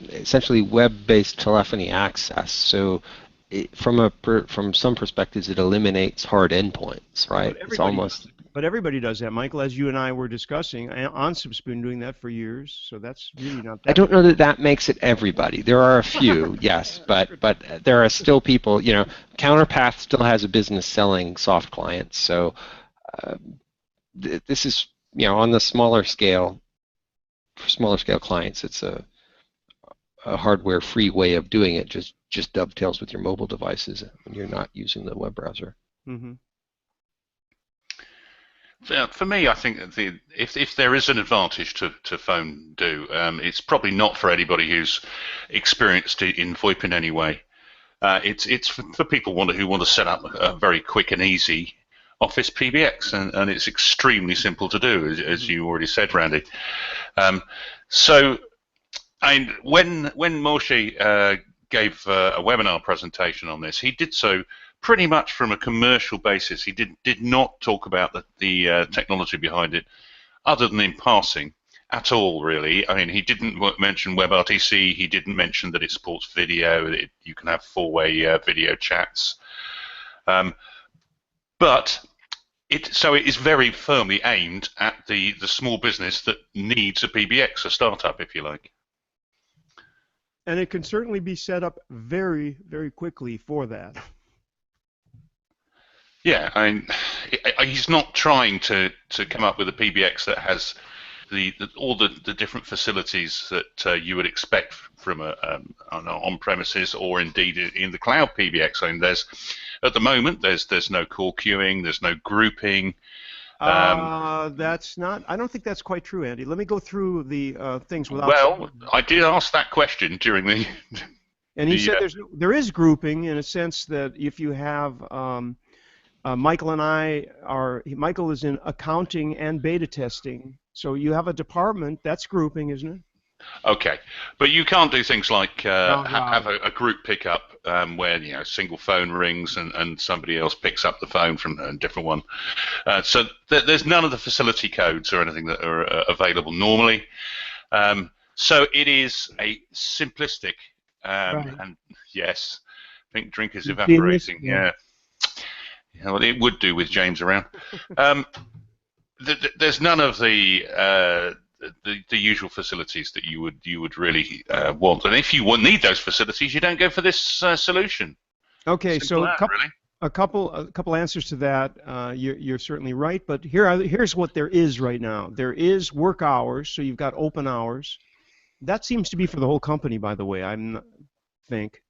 essentially web-based telephony access. So from some perspectives, it eliminates hard endpoints, right? It's almost. But everybody does that, Michael, as you and I were discussing. ONSIP's been doing that for years, so that's really not that. I don't know that makes it everybody. There are a few, yes, but there are still people, Counterpath still has a business selling soft clients, so this is, on the smaller scale, for smaller scale clients, it's a hardware-free way of doing it, just dovetails with your mobile devices when you're not using the web browser. Mm-hmm. For me, I think if there is an advantage to fone.do, it's probably not for anybody who's experienced in VoIP in any way. It's for people who want to set up a very quick and easy Office PBX, and it's extremely simple to do, as you already said, Randy. So And when Moshe gave a webinar presentation on this, he did so pretty much from a commercial basis. He did not talk about the technology behind it, other than in passing at all, really. I mean, he didn't mention WebRTC. He didn't mention that it supports video. You can have four-way video chats. But it is very firmly aimed at the small business that needs a PBX, a startup, if you like. And it can certainly be set up very, very quickly for that. Yeah, I mean, he's not trying to come up with a PBX that has all the different facilities that you would expect from an on-premises or indeed in the cloud PBX. I mean, at the moment there's no call queuing, there's no grouping. That's not. I don't think that's quite true, Andy. Let me go through the things without. Well, I did ask that question during the. And he said there is grouping in a sense that if you have Michael and I Michael is in accounting and beta testing, so you have a department that's grouping, isn't it? Okay, but you can't do things like have a group pickup where single phone rings and somebody else picks up the phone from a different one. So there's none of the facility codes or anything that are available normally. So it is a simplistic Right. and yes, pink drink is evaporating. Yeah. Well, it would do with James around. There's none of the usual facilities that you would really want, and if you need those facilities, you don't go for this solution. Okay, Simple so really. a couple answers to that. You're certainly right, but here's what there is right now. There is work hours, so you've got open hours. That seems to be for the whole company, by the way. I think,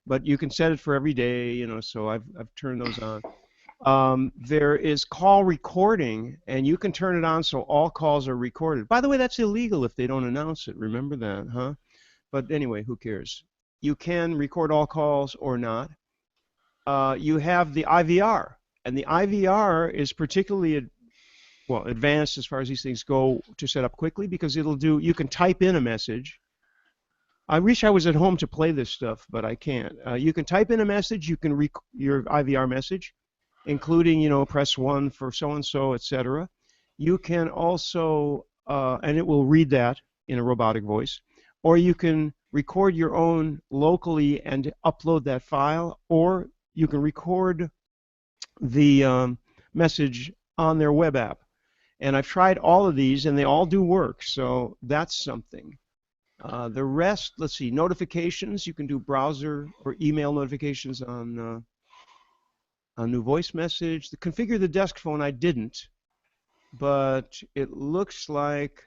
but you can set it for every day. So I've turned those on. There is call recording, and you can turn it on so all calls are recorded. By the way, that's illegal if they don't announce it. Remember that, huh? But anyway, who cares? You can record all calls or not. You have the IVR, and the IVR is particularly advanced as far as these things go to set up quickly because you can type in a message. I wish I was at home to play this stuff, but I can't. You can type in a message, you can your IVR message, including, press 1 for so-and-so, etc. You can also, and it will read that in a robotic voice, or you can record your own locally and upload that file, or you can record the message on their web app. And I've tried all of these, and they all do work, so that's something. The rest, let's see, notifications. You can do browser or email notifications on a new voice message. The configure the desk phone I didn't, but it looks like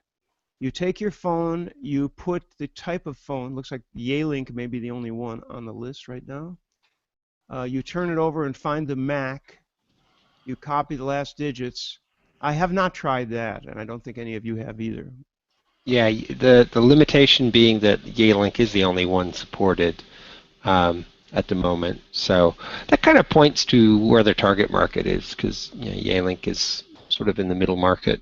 you take your phone, you put the type of phone, looks like Yealink may be the only one on the list right now. You turn it over and find the MAC. You copy the last digits. I have not tried that, and I don't think any of you have either. Yeah, the limitation being that Yealink is the only one supported at the moment. So that kind of points to where their target market is, because Yealink is sort of in the middle market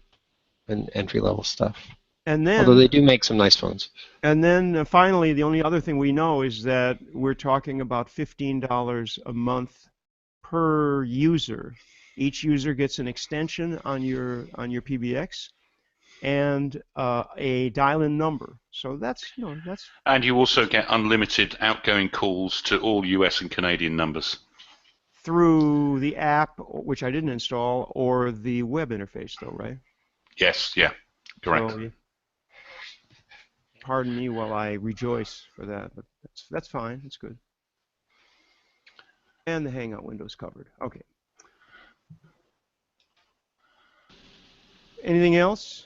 and entry-level stuff. And then, although they do make some nice phones. And then finally, the only other thing we know is that we're talking about $15 a month per user. Each user gets an extension on your PBX and a dial-in number. So that's. And you also get unlimited outgoing calls to all US and Canadian numbers through the app, which I didn't install, or the web interface, though, right? Yes. Yeah. Correct. So, pardon me while I rejoice for that, but that's fine. It's good. And the Hangout window's covered. Okay. Anything else?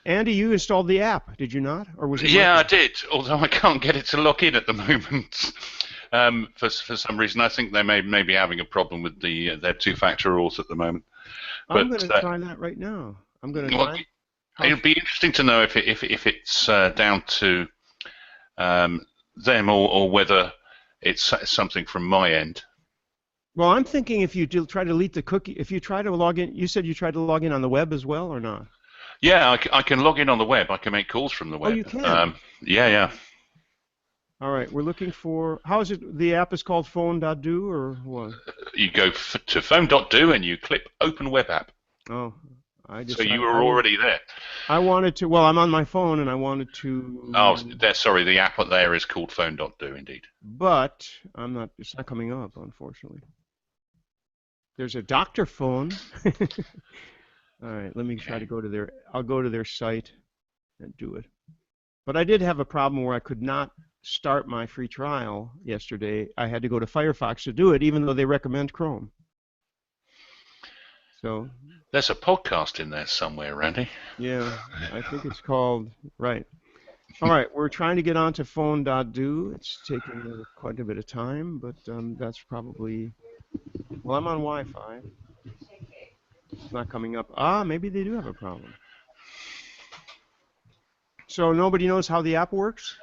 Andy, you installed the app, did you not? Or was it? Yeah, I did, although I can't get it to lock in at the moment. For some reason, I think they may be having a problem with their two-factor auth at the moment. I'm going to try that right now. I'm going to try. It'll be interesting to know if it's down to them or whether it's something from my end. Well, I'm thinking if you try to delete the cookie, if you try to log in, you said you tried to log in on the web as well, or not? Yeah, I can log in on the web. I can make calls from the web. Oh, you can? Yeah. All right, we're looking for, how is it, the app is called fone.do or what? You go to fone.do and you click Open Web App. Oh, so you were already there. I wanted to, well, I'm on my phone and I wanted to. Oh, sorry, the app there is called fone.do indeed. But it's not coming up, unfortunately. There's a doctor phone. All right, let me try to go to I'll go to their site and do it. But I did have a problem where I could not start my free trial yesterday. I had to go to Firefox to do it, even though they recommend Chrome. So there's a podcast in there somewhere, Randy. Yeah, I think it's called, right. All right, we're trying to get onto fone.do. It's taking quite a bit of time, but that's probably, well, I'm on Wi-Fi. It's not coming up. Maybe they do have a problem. So nobody knows how the app works?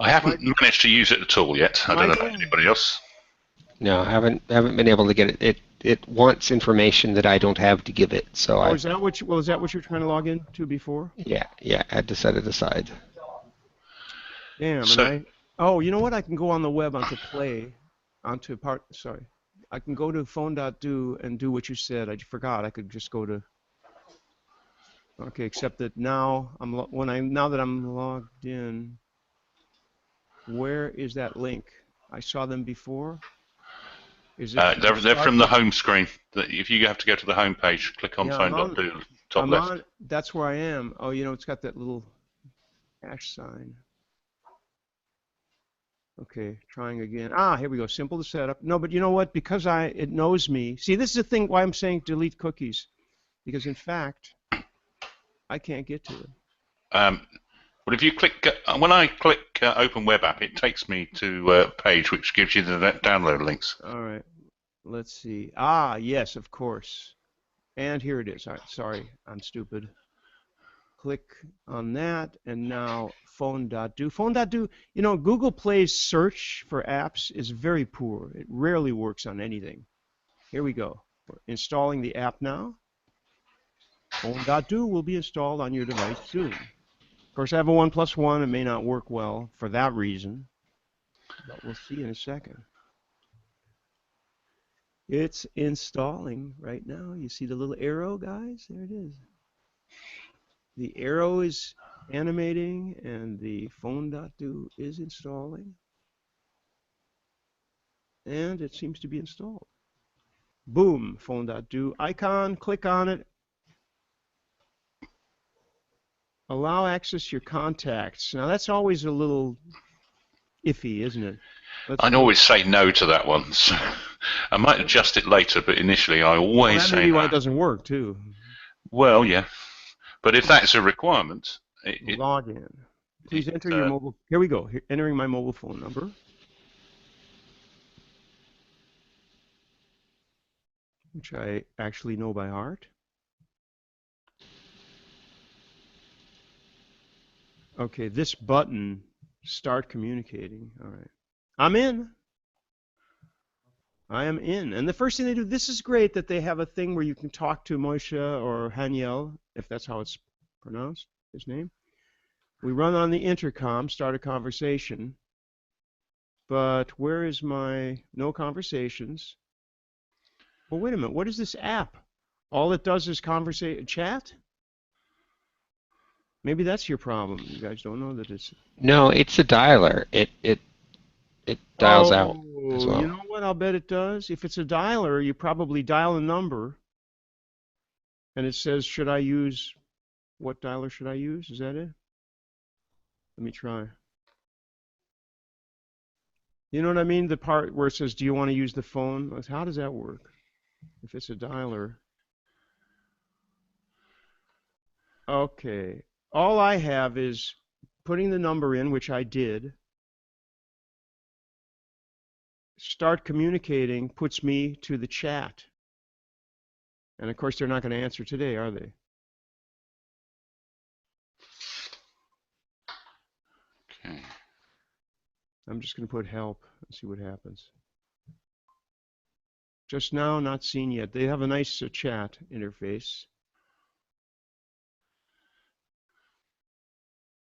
I haven't managed to use it at all yet. I don't know about anybody else. No, I haven't been able to get it. It wants information that I don't have to give it. So is that what you, is that what you're trying to log into before? Yeah, I had to set it aside. Damn. You know what? I can go on the web I can go to fone.do and do what you said. I forgot. I could just go to. Okay, except that now now that I'm logged in, where is that link? I saw them before. Is it they're from the home screen. If you have to go to the home page, click on fone.do, top left. That's where I am. Oh, it's got that little hash sign. Okay, trying again. Here we go. Simple to set up. No, but you know what? Because it knows me. See, this is the thing why I'm saying delete cookies. Because in fact, I can't get to it. Well, if you click, when I click Open Web App, it takes me to a page which gives you the download links. All right. Let's see. Yes, of course. And here it is. All right, sorry, I'm stupid. Click on that, and now fone.do. Fone.do, Google Play's search for apps is very poor. It rarely works on anything. Here we go. We're installing the app now. Fone.do will be installed on your device soon. Of course, I have a 1+1. It may not work well for that reason, but we'll see in a second. It's installing right now. You see the little arrow, guys? There it is. The arrow is animating, and the fone.do is installing. And it seems to be installed. Boom, fone.do icon. Click on it. Allow access to your contacts. Now, that's always a little iffy, isn't it? I'd always say no to that one. So I might adjust it later, but initially I always say no. That may be why it doesn't work, too. Well, yeah. But if that's a requirement... Log in. Please enter your mobile... Here we go. Entering my mobile phone number. Which I actually know by heart. Okay, this button, start communicating. All right. I'm in. I am in. And the first thing they do, this is great that they have a thing where you can talk to Moshe or Haniel, if that's how it's pronounced, his name. We run on the intercom, start a conversation. But where is my no conversations? Well, wait a minute. What is this app? All it does is chat? Maybe that's your problem. You guys don't know that it's... No, it's a dialer. It dials out as well. You know what? I'll bet it does. If it's a dialer, you probably dial a number, and it says, should I use... What dialer should I use? Is that it? Let me try. You know what I mean? The part where it says, do you want to use the phone? How does that work? If it's a dialer. Okay. All I have is putting the number in, which I did. Start communicating puts me to the chat. And of course, they're not going to answer today, are they? Okay. I'm just going to put help and see what happens. Just now, not seen yet. They have a nice chat interface.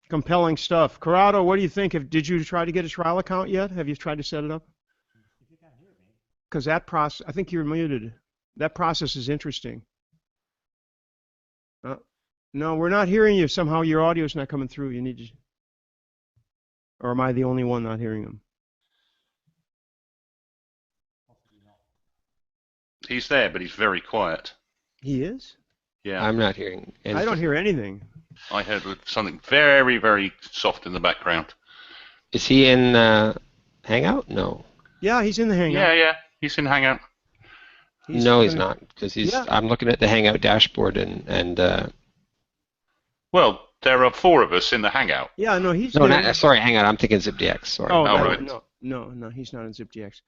Compelling stuff. Corrado, what do you think? Did you try to get a trial account yet? Have you tried to set it up? Because that process, I think you're muted. That process is interesting. No, we're not hearing you. Somehow your audio is not coming through. You need to, or am I the only one not hearing him? He's there, but he's very quiet. He is? Yeah. I'm not hearing anything. I don't hear anything. I heard something very, very soft in the background. Is he in Hangout? No. Yeah, he's in the Hangout. Yeah, he's in Hangout. No, he's not, because he's. Yeah. I'm looking at the Hangout dashboard and. Well, there are 4 of us in the Hangout. Yeah, no, he's. No, there. sorry, Hangout. I'm thinking ZipDX. Sorry. Oh, right. No, he's not in ZipDX.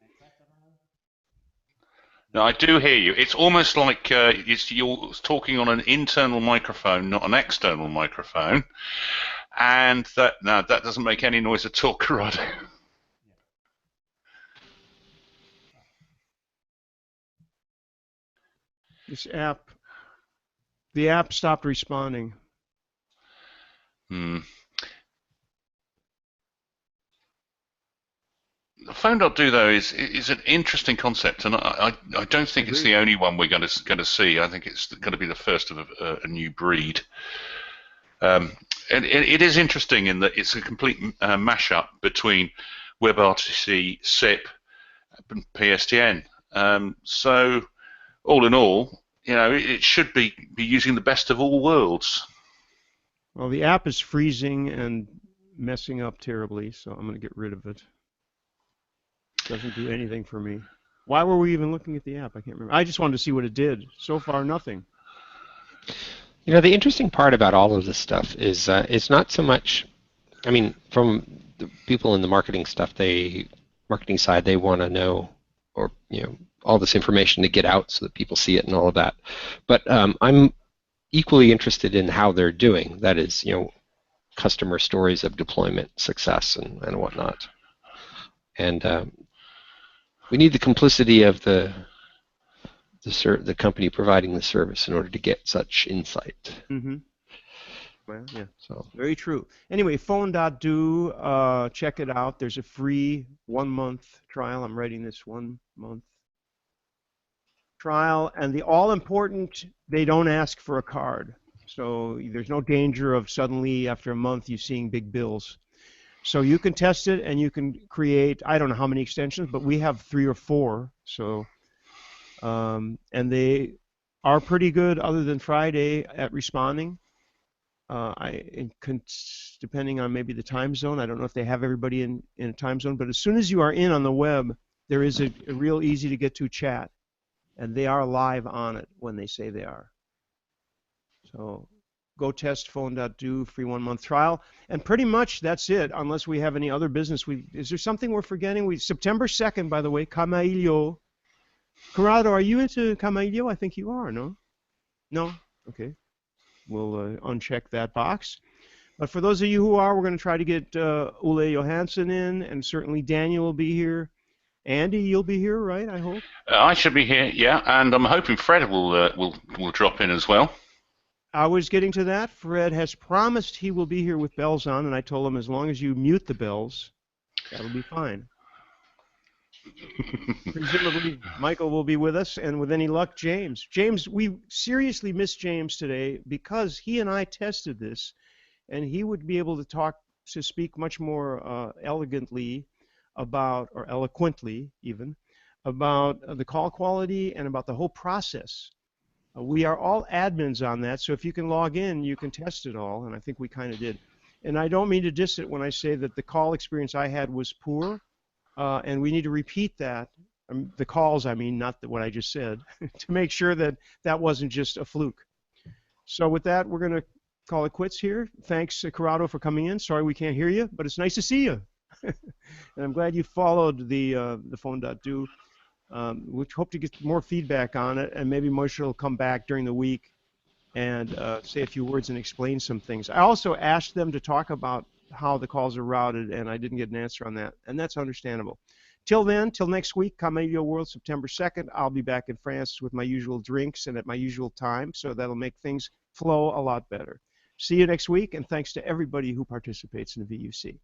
No, I do hear you. It's almost like you're talking on an internal microphone, not an external microphone, and that doesn't make any noise at all, Corrado. This app, the app stopped responding. Fone.do though is an interesting concept, and I don't think it's the only one we're going to see. I think it's going to be the first of a new breed. And it is interesting in that it's a complete mashup between WebRTC, SIP, and PSTN. So all in all, it should be using the best of all worlds. Well, the app is freezing and messing up terribly, so I'm going to get rid of it. Doesn't do anything for me. Why were we even looking at the app? I can't remember. I just wanted to see what it did. So far, nothing. The interesting part about all of this stuff is it's not so much. I mean, from the people in the marketing side, they want to know, or all this information to get out so that people see it and all of that. But I'm equally interested in how they're doing. That is, customer stories of deployment success and whatnot. And we need the complicity of the company providing the service in order to get such insight. Mm-hmm. Well, yeah. So very true. Anyway, fone.do, check it out. There's a free 1-month trial. I'm writing this 1-month trial, and the all-important, they don't ask for a card. So there's no danger of suddenly after a month you seeing big bills. So you can test it and you can create, I don't know how many extensions, but we have 3 or 4. So, and they are pretty good other than Friday at responding. Depending on maybe the time zone, I don't know if they have everybody in a time zone, but as soon as you are in on the web, there is a real easy to get to chat. And they are live on it when they say they are. So go test fone.do, free 1-month trial. And pretty much that's it, unless we have any other business. Is there something we're forgetting? September 2nd, by the way, Camaillo. Corrado, are you into Camaillo? I think you are, no? No? Okay. We'll uncheck that box. But for those of you who are, we're going to try to get Ole Johansson in, and certainly Daniel will be here. Andy, you'll be here, right? I hope. I should be here, yeah, and I'm hoping Fred will drop in as well. I was getting to that. Fred has promised he will be here with bells on, and I told him as long as you mute the bells, that'll be fine. Presumably, Michael will be with us, and with any luck, James. James, we seriously miss James today because he and I tested this, and he would be able to speak much more elegantly about, or eloquently even, about the call quality and about the whole process. We are all admins on that, so if you can log in, you can test it all, and I think we kind of did. And I don't mean to diss it when I say that the call experience I had was poor, and we need to repeat that, the calls I mean, not what I just said, to make sure that that wasn't just a fluke. So with that, we're going to call it quits here. Thanks, Corrado, for coming in. Sorry we can't hear you, but it's nice to see you. And I'm glad you followed the fone.do. We hope to get more feedback on it, and maybe Moshe will come back during the week and say a few words and explain some things. I also asked them to talk about how the calls are routed, and I didn't get an answer on that, and that's understandable. Till then, till next week, Camaillo World, September 2nd, I'll be back in France with my usual drinks and at my usual time, so that'll make things flow a lot better. See you next week, and thanks to everybody who participates in the VUC.